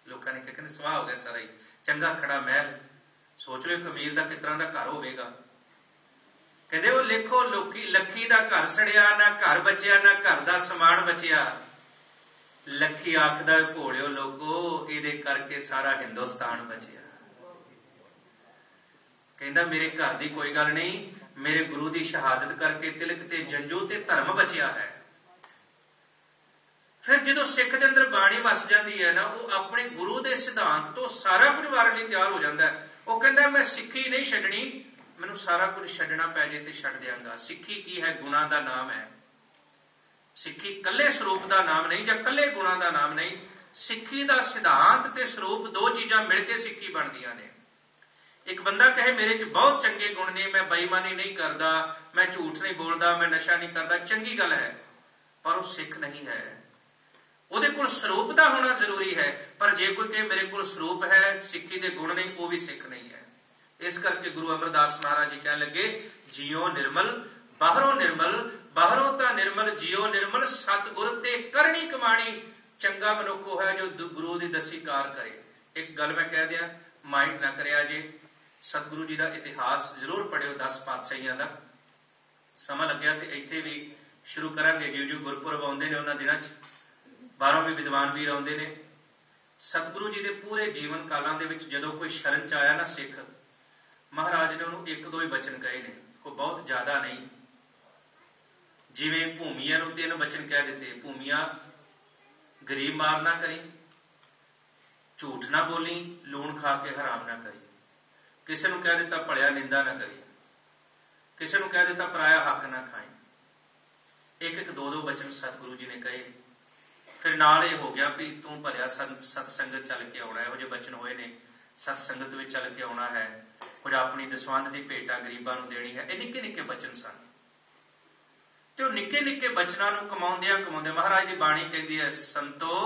लोगों ने कहते सवाह हो गया सारा ही, चंगा खड़ा महल। सोच लो एक अमीर का किस तरह का घर होगा। कहते वो लिखो लखी का घर सड़िया, ना घर बचिया ना घर का समान बचिया। लखी आखदा भोलियो लोगो, इहदे करके सारा हिंदुस्तान बचिया। कहंदा मेरे घर की कोई गल नहीं, मेरे गुरु की शहादत करके तिलक ते जंजू ते धर्म बचिया है। फिर जो सिख के अंदर बाणी वस जाती है ना, वो अपने गुरु के सिद्धांत तो सारा कुछ वारन लई तैयार हो जाता है। वो कहता मैं सिक्खी नहीं छड्डनी, मैनूं सारा कुछ छड्डना पै जे ते छड्ड दियांगा। सिक्खी की है? गुणा का नाम है। सिक्खी कल्ले स्वरूप का नाम नहीं, जां कल्ले गुणा का नाम नहीं। सिक्खी का सिद्धांत ते स्वरूप दो चीज़ां मिलके सिक्खी बनदियां ने। एक बंदा कहे मेरे च बहुत चंगे गुण ने, मैं बेईमानी नहीं करता, मैं झूठ नहीं बोलता, मैं नशा नहीं करता, चंगी गल है, पर वो सिख नहीं है। ਉਹਦੇ ਕੋਲ ਸਰੂਪ ਦਾ ਹੋਣਾ ਜ਼ਰੂਰੀ ਹੈ। ਪਰ ਜੇ ਕੋਈ ਕਹੇ ਮੇਰੇ ਕੋਲ ਸਰੂਪ ਹੈ, ਸਿੱਖੀ ਦੇ ਗੁਣ ਨਹੀਂ, ਉਹ ਵੀ ਸਿੱਖ ਨਹੀਂ ਹੈ। ਇਸ ਕਰਕੇ ਗੁਰੂ ਅਮਰਦਾਸ ਮਹਾਰਾਜ ਜੀ ਕਹਿਣ ਲੱਗੇ, ਜਿਉ ਨਿਰਮਲ ਬਾਹਰੋਂ ਨਿਰਮਲ, ਬਾਹਰੋਂ ਤਾਂ ਨਿਰਮਲ ਜਿਉ ਨਿਰਮਲ, ਸਤਿਗੁਰ ਤੇ ਕਰਨੀ ਕਮਾਣੀ। ਚੰਗਾ ਮਨੁੱਖ ਉਹ ਹੈ ਜੋ ਗੁਰੂ ਦੀ ਦਸੀ ਕਾਰ ਕਰੇ। ਇੱਕ ਗੱਲ ਮੈਂ ਕਹਿ ਦਿਆਂ, ਮਾਈਂਡ ਨਾ ਕਰਿਆ ਜੇ, ਸਤਿਗੁਰੂ ਜੀ ਦਾ ਇਤਿਹਾਸ ਜ਼ਰੂਰ ਪੜ੍ਹਿਓ, 10 ਪਾਤਸ਼ਾਹੀਆਂ ਦਾ। ਸਮਾਂ ਲੱਗਿਆ ਤੇ ਇੱਥੇ ਵੀ ਸ਼ੁਰੂ ਕਰਾਂਗੇ। ਜਿਉਂ ਗੁਰਪੁਰਬ ਆਉਂਦੇ ਨੇ ਉਹਨਾਂ ਦਿਨਾਂ 'ਚ 12 ਵੀ ਵਿਦਵਾਨ ਵੀਰ ਆਉਂਦੇ ਨੇ। ਸਤਿਗੁਰੂ ਜੀ ਦੇ ਪੂਰੇ ਜੀਵਨ ਕਾਲਾਂ ਦੇ ਵਿੱਚ ਜਦੋਂ ਕੋਈ ਸ਼ਰਨ 'ਚ ਆਇਆ ਨਾ ਸਿੱਖ, ਮਹਾਰਾਜ ਨੇ ਉਹਨੂੰ ਇੱਕ ਦੋ ਹੀ ਬਚਨ ਕਹੇ ਨੇ, ਕੋਈ ਬਹੁਤ ਜ਼ਿਆਦਾ ਨਹੀਂ। ਜਿਵੇਂ ਭੂਮੀਆਂ ਨੂੰ 3 ਬਚਨ ਕਹਿ ਦਿੱਤੇ, ਭੂਮੀਆਂ ਗਰੀਬ ਮਾਰ ਨਾ ਕਰੀ, ਝੂਠ ਨਾ ਬੋਲੀ, ਲੂਣ ਖਾ ਕੇ ਹਰਾਮ ਨਾ ਕਰੀ। ਕਿਸੇ ਨੂੰ ਕਹਿ ਦਿੱਤਾ ਭਲਿਆ ਨਿੰਦਾ ਨਾ ਕਰੀ, ਕਿਸੇ ਨੂੰ ਕਹਿ ਦਿੱਤਾ ਪਰਾਇਆ ਹੱਕ ਨਾ ਖਾਈ। ਇੱਕ ਇੱਕ ਦੋ ਦੋ ਬਚਨ ਸਤਿਗੁਰੂ ਜੀ ਨੇ ਕਹੇ। फिर नाल ये हो गया भी तू भलिया सत संगत चल के आना, इहो जिहे बचन होए ने, सत संगत में चल के आना है, कुछ अपनी दसवंध की भेटा गरीबां नूं देनी है। ये निक्के निक्के बचन सन। तो निक्के निक्के बचनां नूं कमाउंदियां कमाउंदे महाराज की बाणी कहती है, संतो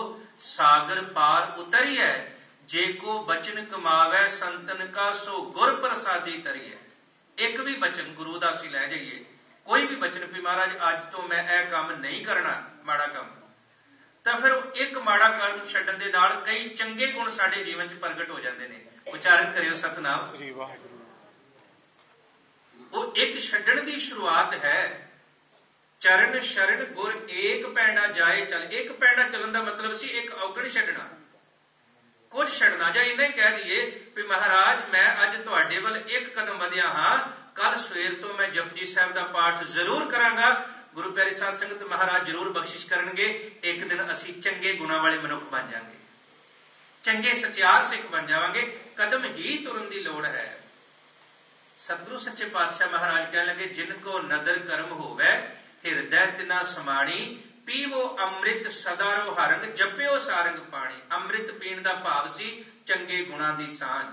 सागर पार उतरी है, जे को बचन कमावै संतन का, सो गुर प्रसादी तरी है। एक भी बचन गुरु दा असीं लै जाइए, कोई भी बचन भी महाराज अज तो मैं यह काम नहीं करना, माड़ा काम, तो फिर एक माड़ा कर्म छड्डण दे नाल कई चंगे गुण साडे जीवन च प्रगट हो जाते हैं। उच्चारण करियो सतनाम श्री वाहिगुरू। वो एक छड्डण दी शुरुआत है। चरण शरण गुर एक पैंडा जाए चल। एक पैंडा चलन का मतलब सी एक औगण छड्डना, कुछ छड्डना। जां इन्ना ही कह दईए भी महाराज मैं अज तुहाडे वल एक कदम वधिया हाँ, कल सवेर तो मैं जपजी साहिब का पाठ जरूर करांगा। गुरु प्यारी साध संगत महाराज जरूर बख्शिश करनगे। एक दिन असी चंगे गुणा वाले मनुख बन जाएंगे, चंगे सचियार सिख बन जावांगे। कदम ही तुरन की लोड़ है। सतगुरु सच्चे पातशाह महाराज कह लगे, जिनको नदर कर्म होवे हिरदय तिना समाणी, पीवो अमृत सदा रो हरंग, जपियो सारंग पाणी। अमृत पीण दा भाव सी चंगे गुणां दी सांझ।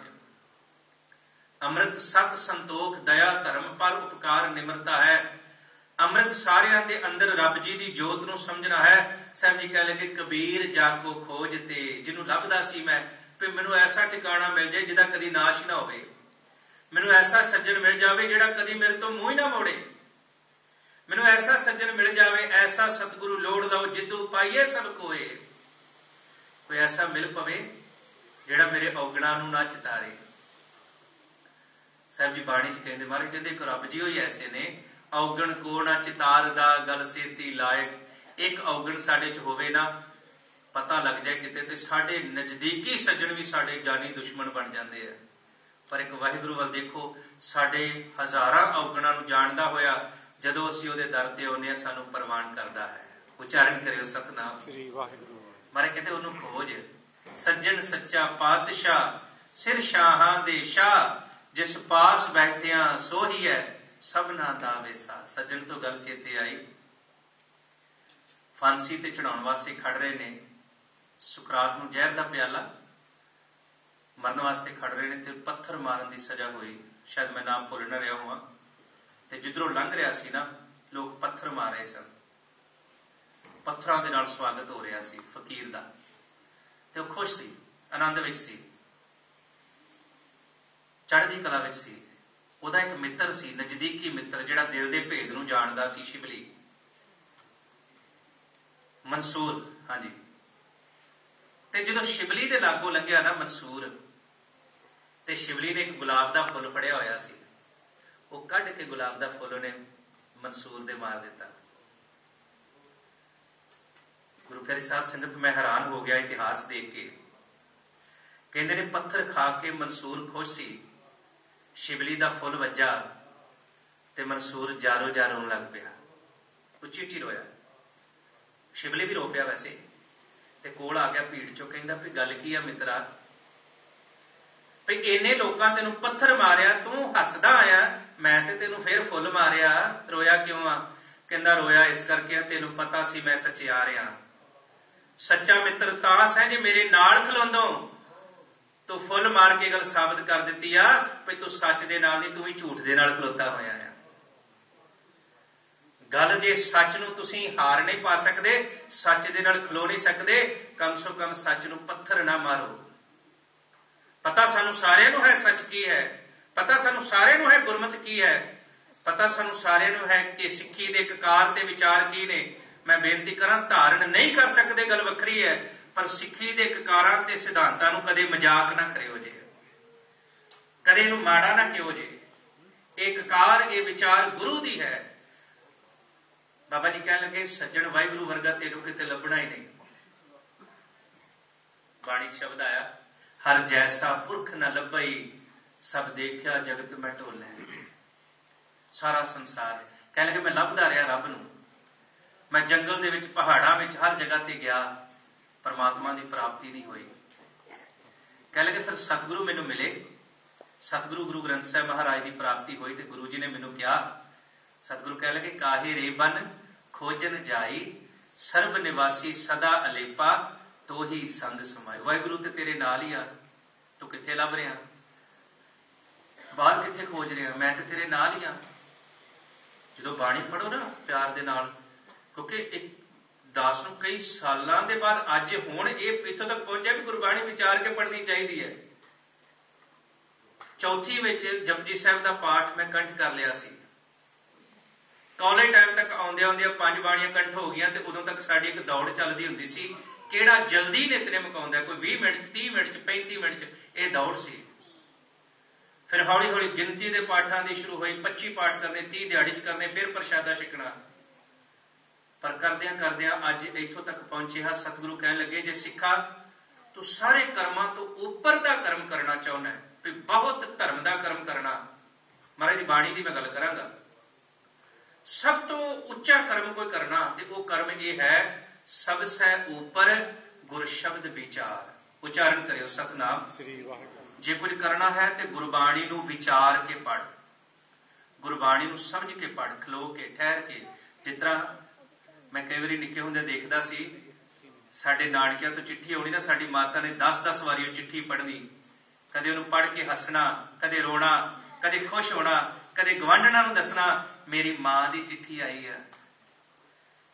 अमृत सत संतोख दया धर्म पर उपकार निमरता है। अमृत सारियां दे अंदर रब जी दी जोत नूं समझना है। साहब जी कह लगे, कबीर जाको खोज ते, जिन्हों लभदा सी मैं भी मैनूं ऐसा ठिकाना मिल जाए जिहदा कदी नाश ना होवे, मैनूं ऐसा सज्जन मिल जावे जिहड़ा कदी मेरे तो मूँह ही ना मोड़े, मैनूं ऐसा सज्जन मिल जावे, ऐसा सतगुरु लोड़ लओ जिद्दू पाइए सब कोए। कोई ऐसा मिल पवे जिहड़ा मेरे औगणा नूं ना चितारे। साहब जी बाणी च कहंदे, महाराज कहंदे एक रब जी होई ऐसे ने, औगण को ना चितारदा गल सेती लायक। एक औगण साडे च होवे ना, पता लग जाए किते ते साडे नजदीकी सज्जन भी साडे जानी दुश्मन बन जाते हैं। पर एक वाहिगुरू वल देखो, साडे हज़ारां औगणां नूं जाणदा होया जदों असीं उहदे दर ते आउंदे हां, सानूं प्रवान करदा है। उच्चारण करियो सतनाम श्री वाहिगुरू। महाराज कहते उहनूं खोज, सज्जन सच्चा पातशाह, सिर शाहां दे शाह, जिस पास बैठिया सो ही है सबना दा वेसा। सज्जन तो गल चेते आई, फांसी ते चढ़ाउण वास्ते खड़ रहे ने, सुकरात नूं जहर दा प्याला मरण वास्ते खड़ रहे ने, ते पत्थर मारन की सजा हुई। शायद मैं नाम भुल ना रहा हुआ, ते जिधरों लंघ रहा सी ना, लोग पत्थर मार रहे सन, पत्थरां दे नाल स्वागत हो रहा सी फकीर दा, ते वो खुश सी, आनंद विच सी, चढ़दी कला विच सी। ਉਹਦਾ एक मित्र सी, नजदीकी मित्र, जिहड़ा दिल दे भेद नूं जाणदा सी, शिवली मंसूर। हाँ जी। ते जदों शिवली दे लागों लंघिया ना मंसूर, ते शिवली ने एक गुलाब दा फुल फड़िया होया सी, वो कढ के गुलाब दा फुल ने मंसूर दे मार दिता। गुरु प्यारी साध संगत, मैं हैरान हो गया इतिहास देख के। कहंदे ने पत्थर खा के मंसूर खुश सी, शिवली दा फुल वज्जा ते मंसूर जारो जा रोन लग पिया, उच्ची उच्ची रोया। शिवली भी रो पिया वैसे, ते कोल आ गया भीड़ चो, कहंदा भी गल की है मित्रा, भी इन्ने लोकां तैनूं पत्थर मारिया, तू हसदा आया, मैं ते तैनूं फिर फुल मारिया, रोया क्यों आ? कहंदा रोया इस करके तैनूं पता सी मैं सच्चा रहा। सच्चा मित्र तां सै जे मेरे नाल खलोंदों तो फुल मार के गल साबित कर दी आ भी तू सच दे नाल नहीं, तू भी झूठ दे नाल खलोता होया है। गल जे सच नूं तुसीं हार नहीं पा सकते, सच दे नाल खलो नहीं सकते, कम सो कम सच नूं पत्थर ना मारो। पता सानू सारिआं नूं है सच की है, पता सानू सारिआं नूं है गुरमत की है, पता सानू सारिआं नूं है कि सिੱਖੀ दे ककार ते विचार की ने। मैं बेनती करां, धारण नहीं कर सकते गल वखरी है, पर सिੱਖੀ दे ककारां ते सिद्धांतां नूं कदे मजाक ना करियो जे, कदे इहनूं माड़ा ना किहो जे। एक ककार ये विचार गुरु दी है। बाबा जी कह लगे, सज्जन वाहिगुरू वर्गा तेनों किते लभना ही नहीं। बाणी शब्द आया, हर जैसा पुरख न लभई, सब देखिया जगत मैं ढोलै। सारा संसार कह लगे मैं लभदा रहा रब नूं, मैं जंगल दे विच पहाड़ां विच हर जगह ते गया, परमात्मा की प्राप्ति नहीं हुई। कह लगे फिर सतगुरु मैनू मिले, सतगुरु गुरु ग्रंथ साहिब महाराज की प्राप्ति हुई, तो गुरु जी ने मैनू कहा, सतगुरु कह लगे काहे रे बन खोजन जाई, सर्ब निवासी सदा अलेपा, तो ही संग समाए। वाहिगुरु ते तेरे नाल ही आ, तू किथे लभ रहा, बाहर किथे खोज रहा, मैं ते तेरे नाल ही आ। जो बाणी पढ़ो ना प्यार दे नाल, क्योंकि एक दास नूं कई सालां दे बाद अज हुण इह इत्थों तक पहुंचा भी गुरबाणी विचार के पढ़नी चाहिए है। चौथी विच जपजी साहिब दा पाठ मैं कंठ कर लिया सी, कॉलेज टाइम तक आउंदे आउंदे 5 बाणियां कंठ हो गईयां, ते उदों तक साडी एक दौड़ चलदी हुंदी सी, किहड़ा जल्दी नितने मुकाउंदा, कोई 20 मिनट च, 30 मिनट च, 35 मिनट च, यह दौड़ सी। फिर हौली हौली गिनती के पाठां दी शुरू हुई, 25 पाठ करने, 30 दिहाड़ी च करने, फिर प्रशादा छकना। पर करदियां करदियां अज इत्थों तक पहुंचे हा। सतगुरु कहन लगे, जे सिखा तू सारे कर्मां तो उपर दा कर्म करना चाहुंदा है, भी बहुत धर्म दा कर्म करना, महाराज दी बाणी दी मैं गल करांगा, सब तो उच्चा कर्म कोई करना, ते वो कर्म ये है, सबसे ऊपर गुर शब्द विचार। उच्चारण करियो सतनाम। जे कुछ करना है तो गुरबाणी नूं विचार के पढ़, गुरबाणी नूं समझ के पढ़, खलो के, ठहर के। जिस तरह मैं कई बारी निक्के हुंदे देखदा सी, साडे नानकिਆਂ ਤੋਂ चिट्ठी आउणी ना, साडी माता ने 10-10 वारी ਉਹ चिट्ठी पढ़नी। कदे ਉਹਨੂੰ पढ़ के हसना, कदे रोना, कदे खुश होना, कदे गवांढणा ਨੂੰ दसना मेरी मां ਦੀ चिट्ठी आई है।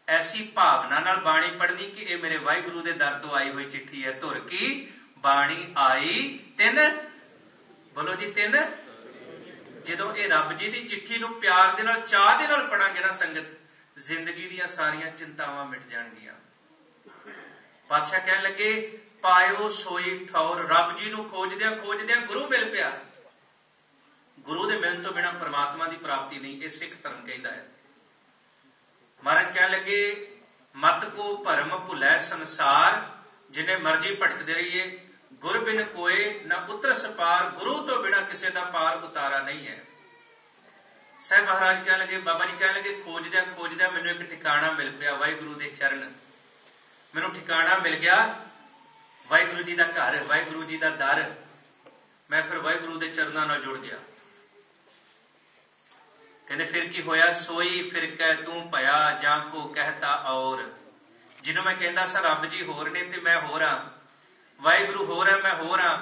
ऐसी भावना नाल बाणी पढ़नी कि ये मेरे वाहिगुरु दे दर तो आई हुई चिट्ठी है। धुर की बाणी आई तिन, बोलो जी तिन। ਜਦੋਂ ਇਹ ਰੱਬ ਜੀ ਦੀ चिट्ठी ਨੂੰ प्यार ਦੇ ਨਾਲ, ਚਾਹ ਦੇ ਨਾਲ ਪੜਾਂਗੇ ਨਾ ਸੰਗਤ, ਜ਼ਿੰਦਗੀ ਦੀਆਂ ਸਾਰੀਆਂ ਚਿੰਤਾਵਾਂ ਮਿਟ ਜਾਣਗੀਆਂ। ਪਾਤਸ਼ਾਹ ਕਹਿਣ ਲੱਗੇ ਪਾਇਓ ਸੋਈ ਠੌਰ। ਰੱਬ ਜੀ ਨੂੰ ਖੋਜਦਿਆਂ ਖੋਜਦਿਆਂ ਗੁਰੂ ਮਿਲ ਪਿਆ। ਗੁਰੂ ਦੇ ਮਿਲਣ ਤੋਂ ਬਿਨਾਂ ਪਰਮਾਤਮਾ ਦੀ ਪ੍ਰਾਪਤੀ ਨਹੀਂ, ਇਹ ਸਿੱਖ ਧਰਮ ਕਹਿੰਦਾ ਹੈ। ਮਹਾਰਾਜ ਕਹਿਣ ਲੱਗੇ ਮਤ ਕੋ ਭਰਮ ਭੁੱਲੈ ਸੰਸਾਰ, ਜਿੰਨੇ ਮਰਜੀ ਭਟਕਦੇ ਰਹੀਏ, ਗੁਰ ਬਿਨ ਕੋਏ ਨਾ ਉਤਰਸ ਪਾਰ। ਗੁਰੂ ਤੋਂ ਬਿਨਾਂ ਕਿਸੇ ਦਾ ਪਾਰ ਉਤਾਰਾ ਨਹੀਂ ਹੈ। ਸਾਹਿਬ ਮਹਾਰਾਜ ਕਹਿਣ ਲੱਗੇ, ਬਾਬਾ ਜੀ ਕਹਿਣ ਲੱਗੇ ਖੋਜਦਿਆਂ ਖੋਜਦਿਆਂ ਮੈਨੂੰ ਇੱਕ ਠਿਕਾਣਾ ਮਿਲ ਪਿਆ, ਵਾਹਿਗੁਰੂ ਦੇ ਚਰਨ। ਮੈਨੂੰ ਠਿਕਾਣਾ ਮਿਲ ਗਿਆ, ਵਾਹਿਗੁਰੂ ਜੀ ਦਾ ਘਰ, ਵਾਹਿਗੁਰੂ ਜੀ ਦਾ ਦਰ। ਮੈਂ ਫਿਰ ਵਾਹਿਗੁਰੂ ਦੇ ਚਰਨਾਂ ਨਾਲ ਜੁੜ ਗਿਆ। ਕਹਿੰਦੇ ਫਿਰ ਕੀ ਹੋਇਆ? ਸੋਈ ਫਿਰਕੈ ਤੂੰ ਭਇਆ ਜਾਂ ਕੋ ਕਹਿਤਾ ਔਰ। ਜਿਹਨੂੰ ਮੈਂ ਕਹਿੰਦਾ ਸਾਂ ਰੱਬ ਜੀ ਹੋਰ ਨੇ ਤੇ ਮੈਂ ਹੋਰ ਹਾਂ, ਵਾਹਿਗੁਰੂ ਹੋਰ ਹੈ ਮੈਂ ਹੋਰ ਹਾਂ,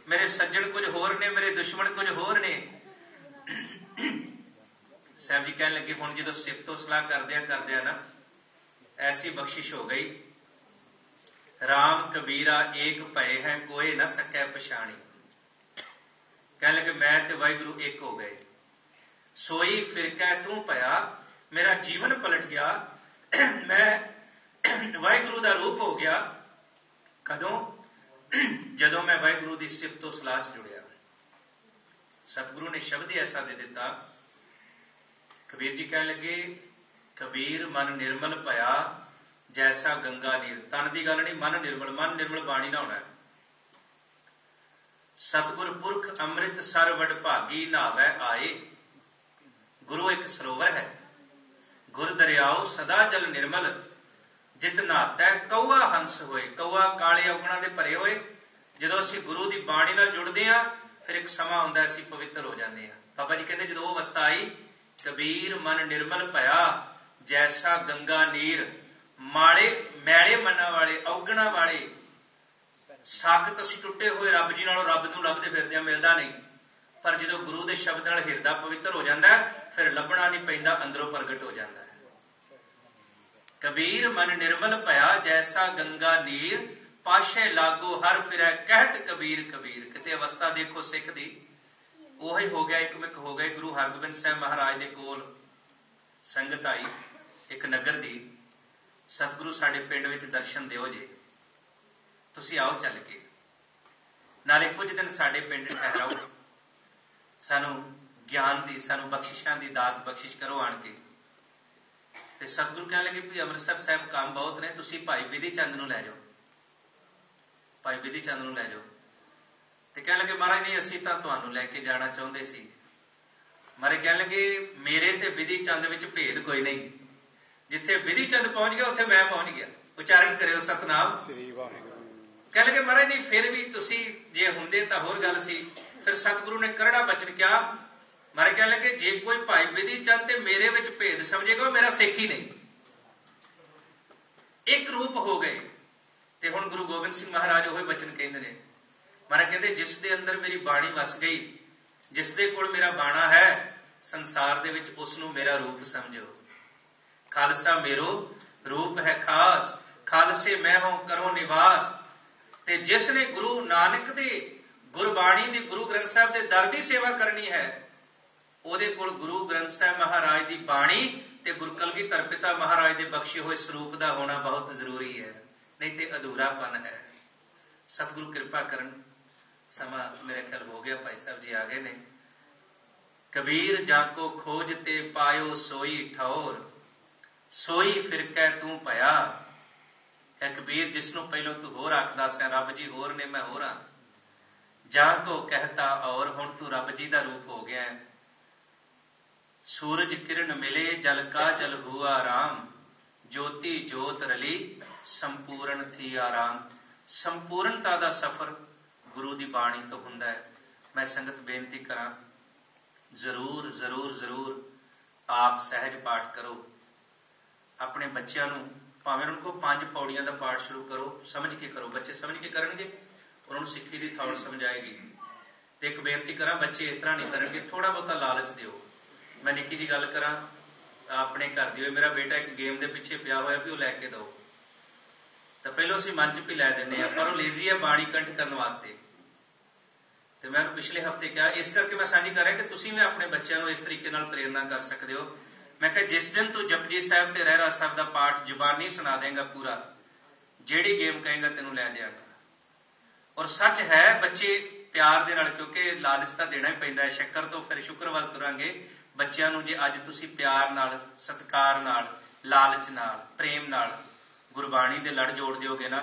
ਮੇਰੇ ਸੱਜਣ ਕੁਝ ਹੋਰ ਨੇ, ਮੇਰੇ ਦੁਸ਼ਮਣ ਕੁਝ ਹੋਰ ਨੇ। ਸਾਹਿਬ ਜੀ ਕਹਿਣ ਲੱਗੇ ਹੁਣ ਜਦੋਂ ਸਿਫਤੋ ਸਲਾਹ ਕਰਦਿਆਂ ਨਾ ਐਸੀ ਬਖਸ਼ਿਸ਼ ਹੋ ਗਈ। ਰਾਮ ਕਬੀਰਾ ਏਕ ਭਏ ਹੈ ਕੋਏ ਨਾ ਸਕੈ ਪਛਾਣੀ। ਕਹਿਣ ਲੱਗੇ ਮੈਂ ਤੇ ਵਾਹਿਗੁਰੂ ਇੱਕ ਹੋ ਗਏ। ਸੋਈ ਫਿਰਕੈ ਤੂੰ ਭਇਆ, ਮੇਰਾ ਜੀਵਨ ਪਲਟ ਗਿਆ, ਮੈਂ ਵਾਹਿਗੁਰੂ ਦਾ ਰੂਪ ਹੋ ਗਿਆ। ਕਦੋਂ? ਜਦੋਂ ਮੈਂ ਵਾਹਿਗੁਰੂ ਦੀ ਸਿਫਤ ਤੋਂ ਸਲਾਹ ਚ ਜੁੜਿਆ। ਸਤਿਗੁਰੂ ਨੇ ਸ਼ਬਦ ਹੀ ਐਸਾ ਦੇ ਦਿੱਤਾ। ਕਬੀਰ ਜੀ ਕਹਿਣ ਲੱਗੇ ਕਬੀਰ ਮਨ ਨਿਰਮਲ ਭਇਆ ਜੈਸਾ ਗੰਗਾ ਨੀਰ। ਤਨ ਦੀ ਗੱਲ ਨਹੀਂ, ਮਨ ਨਿਰਮਲ ਬਾਣੀ ਨਾ ਹੋਣਾ। ਸਤਿਗੁਰ ਪੁਰਖ ਅੰਮ੍ਰਿਤ ਸਰ ਵਡ ਭਾਗੀ ਨਾਵੈ ਆਏ। ਗੁਰੂ ਇੱਕ ਸਰੋਵਰ ਹੈ, ਗੁਰ ਦਰਿਆਓ ਸਦਾ ਜਲ ਨਿਰਮਲ। ਜਿਤ ਨਹਾਤੈ ਕਊਆ ਹੰਸ ਹੋਏ। ਕਊਆ ਕਾਲੇ ਔਗਣਾਂ ਦੇ ਭਰੇ ਹੋਏ। ਜਦੋਂ ਅਸੀਂ ਗੁਰੂ ਦੀ ਬਾਣੀ ਨਾਲ ਜੁੜਦੇ ਹਾਂ ਫਿਰ ਇੱਕ ਸਮਾਂ ਹੁੰਦਾ ਅਸੀਂ ਪਵਿੱਤਰ ਹੋ ਜਾਂਦੇ ਹਾਂ। ਬਾਬਾ ਜੀ ਕਹਿੰਦੇ ਜਦੋਂ ਉਹ ਅਵਸਥਾ ਆਈ, ਕਬੀਰ ਮਨ ਨਿਰਮਲ ਭਇਆ ਜੈਸਾ ਗੰਗਾ ਨੀਰ। ਮੈਲੇ ਮਨਾਂ ਵਾਲੇ, ਔਗਣਾਂ ਵਾਲੇ, ਸਾਖਤ ਅਸੀਂ ਟੁੱਟੇ ਹੋਏ ਰੱਬ ਜੀ ਨਾਲੋਂ, ਰੱਬ ਨੂੰ ਲੱਭਦੇ ਫਿਰਦੇ ਆ, ਮਿਲਦਾ ਨਹੀਂ। ਪਰ ਜਦੋਂ ਗੁਰੂ ਦੇ ਸ਼ਬਦ ਨਾਲ ਹਿਰਦਾ ਪਵਿੱਤਰ ਹੋ ਜਾਂਦਾ ਫਿਰ ਲੱਭਣਾ ਨਹੀਂ ਪੈਂਦਾ, ਅੰਦਰੋਂ ਪ੍ਰਗਟ ਹੋ ਜਾਂਦਾ ਹੈ। ਕਬੀਰ ਮਨ ਨਿਰਮਲ ਭਇਆ ਜੈਸਾ ਗੰਗਾ ਨੀਰ। ਪਾਸ਼ੇ ਲਾਗੋ ਹਰ ਫਿਰੈ ਕਹਿਤ ਕਬੀਰ ਕਬੀਰ। ਕਿਤੇ ਅਵਸਥਾ ਦੇਖੋ ਸਿੱਖ ਦੀ, ਉਹੀ ਹੋ ਗਿਆ, ਇੱਕਮਿਕ ਹੋ ਗਏ। ਗੁਰੂ ਹਰਗੋਬਿੰਦ ਸਾਹਿਬ ਮਹਾਰਾਜ ਦੇ ਕੋਲ ਸੰਗਤ ਆਈ ਇੱਕ ਨਗਰ ਦੀ। ਸਤਿਗੁਰੂ ਸਾਡੇ ਪਿੰਡ ਵਿੱਚ ਦਰਸ਼ਨ ਦਿਓ ਜੇ, ਤੁਸੀਂ ਆਓ ਚੱਲ ਕੇ, ਨਾਲੇ ਕੁਝ ਦਿਨ ਸਾਡੇ ਪਿੰਡ ਠਹਿਰਾਓ, ਸਾਨੂੰ ਗਿਆਨ ਦੀ, ਸਾਨੂੰ ਬਖਸ਼ਿਸ਼ਾਂ ਦੀ ਦਾਤ ਬਖਸ਼ਿਸ਼ ਕਰੋ ਆਣ ਕੇ। ਤੇ ਸਤਿਗੁਰੂ ਕਹਿਣ ਲੱਗੇ ਵੀ ਅੰਮ੍ਰਿਤਸਰ ਸਾਹਿਬ ਕੰਮ ਬਹੁਤ ਨੇ, ਤੁਸੀਂ ਭਾਈ ਵਿਧੀ ਚੰਦ ਨੂੰ ਲੈ ਜਾਓ, ਭਾਈ ਵਿਧੀ ਚੰਦ ਨੂੰ ਲੈ ਜਾਓ। ਤੇ ਕਹਿਣ ਲੱਗੇ ਮਹਾਰਾਜ ਨਹੀਂ, ਅਸੀਂ ਤਾਂ ਤੁਹਾਨੂੰ ਲੈ ਕੇ ਜਾਣਾ ਚਾਹੁੰਦੇ ਸੀ। ਮਹਾਰਾਜ ਕਹਿਣ ਲੱਗੇ ਮੇਰੇ ਤੇ ਵਿਧੀ ਚੰਦ ਵਿੱਚ ਭੇਦ ਕੋਈ ਨਹੀਂ। ਜਿੱਥੇ ਵਿਧੀ ਚੰਦ ਪਹੁੰਚ ਗਿਆ ਉੱਥੇ ਮੈਂ ਪਹੁੰਚ ਗਿਆ। ਉਚਾਰਨ ਕਰਿਓ ਸਤਨਾਮ ਸ੍ਰੀ ਵਾਹਿਗੁਰੂ। ਕਹਿਣ ਲੱਗੇ ਮਹਾਰਾਜ ਨਹੀਂ, ਫਿਰ ਵੀ ਤੁਸੀਂ ਜੇ ਹੁੰਦੇ ਤਾਂ ਹੋਰ ਗੱਲ ਸੀ। ਫਿਰ ਸਤਿਗੁਰੂ ਨੇ ਕਰੜਾ ਬਚਨ ਕਿਹਾ। ਮਹਾਰਾਜ ਕਹਿਣ ਲੱਗੇ ਜੇ ਕੋਈ ਭਾਈ ਵਿਧੀ ਚੰਦ ਤੇ ਮੇਰੇ ਵਿੱਚ ਭੇਦ ਸਮਝੇਗਾ ਉਹ ਮੇਰਾ ਸਿੱਖ ਹੀ ਨਹੀਂ। ਇੱਕ ਰੂਪ ਹੋ ਗਏ। ਤੇ ਹੁਣ ਗੁਰੂ ਗੋਬਿੰਦ ਸਿੰਘ ਮਹਾਰਾਜ ਉਹੀ ਬਚਨ ਕਹਿੰਦੇ ਨੇ। ਮਹਾਰਾਜ ਕਹਿੰਦੇ ਜਿਸ ਦੇ ਅੰਦਰ ਮੇਰੀ ਬਾਣੀ ਵਸ ਗਈ, ਜਿਸ ਦੇ ਕੋਲ ਮੇਰਾ ਬਾਣਾ ਹੈ, ਸੰਸਾਰ ਦੇ ਵਿੱਚ ਉਸ ਨੂੰ ਮੇਰਾ ਰੂਪ ਸਮਝੋ। ਖਾਲਸਾ ਮੇਰੋ ਰੂਪ ਹੈ ਖਾਸ, ਖਾਲਸੇ ਮੈਂ ਹੋਂ ਕਰੋ ਨਿਵਾਸ। ਤੇ ਜਿਸ ਨੇ ਗੁਰੂ ਨਾਨਕ ਦੀ ਗੁਰਬਾਣੀ ਦੀ, ਗੁਰੂ ਗ੍ਰੰਥ ਸਾਹਿਬ ਦੇ ਦਰ ਦੀ ਸੇਵਾ ਕਰਨੀ ਹੈ, ਉਹਦੇ ਕੋਲ ਗੁਰੂ ਗ੍ਰੰਥ ਸਾਹਿਬ ਮਹਾਰਾਜ ਦੀ ਬਾਣੀ ਤੇ ਗੁਰੂ ਕਲਗੀਧਰ ਪਿਤਾ ਮਹਾਰਾਜ ਦੇ ਬਖਸ਼ੇ ਹੋਏ ਸਰੂਪ ਦਾ ਹੋਣਾ ਬਹੁਤ ਜ਼ਰੂਰੀ ਹੈ, ਨਹੀਂ ਤੇ ਅਧੂਰਾਪਨ ਹੈ। ਸਤਿਗੁਰੂ ਕਿਰਪਾ ਕਰਨ। ਸਮਾਂ ਮੇਰੇ ਖਿਆਲ ਹੋ ਗਿਆ, ਭਾਈ ਸਾਹਿਬ ਜੀ ਆ ਗਏ ਨੇ। ਕਬੀਰ ਜਾਕੋ ਖੋਜ ਤੇ ਪਾਇਓ ਸੋਈ ਠੌਰ, ਸੋਈ ਫਿਰਕੈ ਤੂੰ ਭਇਆ। ਹੈ ਕਬੀਰ ਜਿਸ ਨੂੰ ਪਹਿਲੋਂ ਤੂੰ ਹੋਰ ਆਖਦਾ ਸੀ ਰੱਬ ਜੀ ਹੋਰ ਨੇ ਮੈਂ ਹੋਰ ਹਾਂ, ਜਾਂ ਕੋ ਕਹਿਤਾ ਔਰ ਹੁਣ ਤੂੰ ਰੱਬ ਜੀ ਦਾ ਰੂਪ ਹੋ ਗਿਆ। ਸੂਰਜ ਕਿਰਨ ਮਿਲੇ ਜਲ ਕਾ ਜਲ ਹੁਆ ਰਾਮ, ਜੋਤੀ ਜੋਤ ਰਲੀ ਸੰਪੂਰਨ ਥੀ ਆਰਾਮ। ਸੰਪੂਰਨਤਾ ਦਾ ਸਫ਼ਰ ਗੁਰੂ ਦੀ ਬਾਣੀ ਤੋਂ ਹੁੰਦਾ ਹੈ। ਮੈਂ ਸੰਗਤ ਬੇਨਤੀ ਕਰਾਂ, ਜ਼ਰੂਰ ਜ਼ਰੂਰ ਜ਼ਰੂਰ ਆਪ ਸਹਿਜ ਪਾਠ ਕਰੋ। ਆਪਣੇ ਬੱਚਿਆਂ ਨੂੰ ਭਾਵੇਂ ਉਹਨਾਂ ਕੋਲ 5 ਪੌੜੀਆਂ ਦਾ ਪਾਠ ਸ਼ੁਰੂ ਕਰੋ, ਸਮਝ ਕੇ ਕਰੋ। ਬੱਚੇ ਸਮਝ ਕੇ ਕਰਨਗੇ, ਉਹਨਾਂ ਨੂੰ ਸਿੱਖੀ ਦੀ ਥੌੜ ਸਮਝਾਏਗੀ। ਤੇ ਇੱਕ ਬੇਨਤੀ ਕਰਾਂ, ਬੱਚੇ ਇਸ ਤਰ੍ਹਾਂ ਨਹੀਂ ਕਰਨਗੇ, ਥੋੜਾ ਬਹੁਤਾ ਲਾਲਚ ਦਿਓ। ਮੈਂ ਨਿੱਕੀ ਜੀ ਗੱਲ ਕਰਾਂ ਆਪਣੇ ਘਰ ਦੀ ਹੋਏ, ਮੇਰਾ ਬੇਟਾ ਇੱਕ ਗੇਮ ਦੇ ਪਿੱਛੇ ਪਿਆ ਹੋਇਆ ਵੀ ਉਹ ਲੈ ਕੇ ਦਿਓ, ਤਾਂ ਪਹਿਲਾਂ ਅਸੀਂ ਮਨ 'ਚ ਵੀ ਲੈ ਦਿੰਦੇ ਹਾਂ, ਪਰ ਉਹ ਲੇਜ਼ੀ ਹੈ ਬਾਣੀ ਕੰਠ ਕਰਨ ਵਾਸਤੇ। ਤੇ ਮੈਂ ਪਿਛਲੇ ਹਫ਼ਤੇ ਕਿਹਾ, ਇਸ ਕਰਕੇ ਮੈਂ ਸਾਂਝੀ ਕਰ ਰਿਹਾ ਕਿ ਤੁਸੀਂ ਵੀ ਆਪਣੇ ਬੱਚਿਆਂ ਨੂੰ ਇਸ ਤਰੀਕੇ ਨਾਲ ਪ੍ਰੇਰਨਾ ਕਰ ਸਕਦੇ ਹੋ। ਮੈਂ ਕਿਹਾ ਜਿਸ ਦਿਨ ਤੂੰ ਜਪਜੀ ਸਾਹਿਬ ਤੇ ਰਹਿਰਾਸ ਸਾਹਿਬ ਦਾ ਪਾਠ ਜ਼ੁਬਾਨੀ ਸੁਣਾ ਦੇਂਗਾ ਪੂਰਾ, ਜਿਹੜੀ ਗੇਮ ਕਹੇਗਾ ਤੈਨੂੰ ਲੈ ਦਿਆਂਗਾ। ਔਰ ਸੱਚ ਹੈ, ਬੱਚੇ ਪਿਆਰ ਦੇ ਨਾਲ, ਕਿਉਂਕਿ ਲਾਲਚ ਤਾਂ ਦੇਣਾ ਹੀ ਪੈਂਦਾ ਹੈ, ਸ਼ੱਕਰ ਤੋਂ ਫਿਰ ਸ਼ੁਕਰ ਵੱਲ ਤੁਰਾਂਗੇ। ਬੱਚਿਆਂ ਨੂੰ ਜੇ ਅੱਜ ਤੁਸੀਂ ਪਿਆਰ ਨਾਲ, ਸਤਿਕਾਰ ਨਾਲ, ਲਾਲਚ ਨਾਲ, ਪ੍ਰੇਮ ਨਾਲ ਗੁਰਬਾਣੀ ਦੇ ਲੜ ਜੋੜ ਦਿਓਗੇ ਨਾ,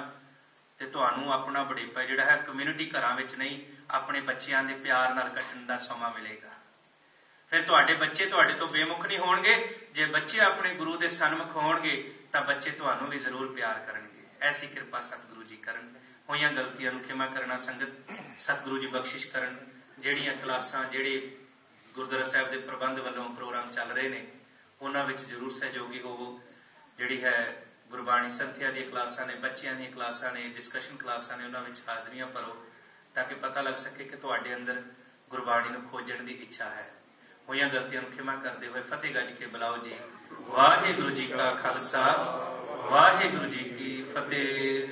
ਤੇ ਤੁਹਾਨੂੰ ਆਪਣਾ ਬੜੇਪਾ ਜਿਹੜਾ ਹੈ ਕਮਿਊਨਿਟੀ ਘਰਾਂ ਵਿੱਚ ਨਹੀਂ, ਆਪਣੇ ਬੱਚਿਆਂ ਦੇ ਪਿਆਰ ਨਾਲ ਕੱਟਣ ਦਾ ਸਮਾਂ ਮਿਲੇਗਾ। ਫਿਰ ਤੁਹਾਡੇ ਬੱਚੇ ਤੁਹਾਡੇ ਤੋਂ ਬੇਮੁਖ ਨਹੀਂ ਹੋਣਗੇ। ਜੇ ਬੱਚੇ ਆਪਣੇ ਗੁਰੂ ਦੇ ਸਨਮੁਖ ਹੋਣਗੇ ਤਾਂ ਬੱਚੇ ਤੁਹਾਨੂੰ ਵੀ ਜ਼ਰੂਰ ਪਿਆਰ ਕਰਨਗੇ। ਐਸੀ ਕਿਰਪਾ ਸਤਿਗੁਰੂ ਜੀ ਕਰਨ। ਹੋਈਆਂ ਗਲਤੀਆਂ ਨੂੰ ਖਿਮਾ ਕਰਨਾ ਸੰਗਤ, ਸਤਿਗੁਰੂ ਜੀ ਬਖਸ਼ਿਸ਼ ਕਰਨ। ਜਿਹੜੀਆਂ ਕਲਾਸਾਂ, ਜਿਹੜੇ ਗੁਰਦੁਆਰਾ ਸਾਹਿਬ ਦੇ ਪ੍ਰਬੰਧ ਵੱਲੋਂ ਪ੍ਰੋਗਰਾਮ ਚੱਲ ਰਹੇ ਨੇ, ਉਹਨਾਂ ਵਿੱਚ ਜ਼ਰੂਰ ਸਹਿਯੋਗੀ ਹੋਵੋ। ਜਿਹੜੀ ਹੈ ਗੁਰਬਾਣੀ ਸੰਥਿਆ ਦੀਆਂ ਕਲਾਸਾਂ ਨੇ, ਬੱਚਿਆਂ ਦੀਆਂ ਕਲਾਸਾਂ ਨੇ, ਡਿਸਕਸ਼ਨ ਕਲਾਸਾਂ ਨੇ, ਉਹਨਾਂ ਵਿੱਚ ਹਾਜ਼ਰੀਆਂ ਭਰੋ ਤਾਂ ਕਿ ਪਤਾ ਲੱਗ ਸਕੇ ਕਿ ਤੁਹਾਡੇ ਅੰਦਰ ਗੁਰਬਾਣੀ ਨੂੰ ਖੋਜਣ ਦੀ ਇੱਛਾ ਹੈ। ਹੋਈਆਂ ਗਲਤੀਆਂ ਨੂੰ ਖਿਮਾ ਕਰਦੇ ਹੋਏ ਫਤਿਹ ਗੱਜ ਕੇ ਬੁਲਾਓ ਜੀ। ਵਾਹਿਗੁਰੂ ਜੀ ਕਾ ਖਾਲਸਾ, ਵਾਹਿਗੁਰੂ ਜੀ ਕੀ ਫਤਿਹ।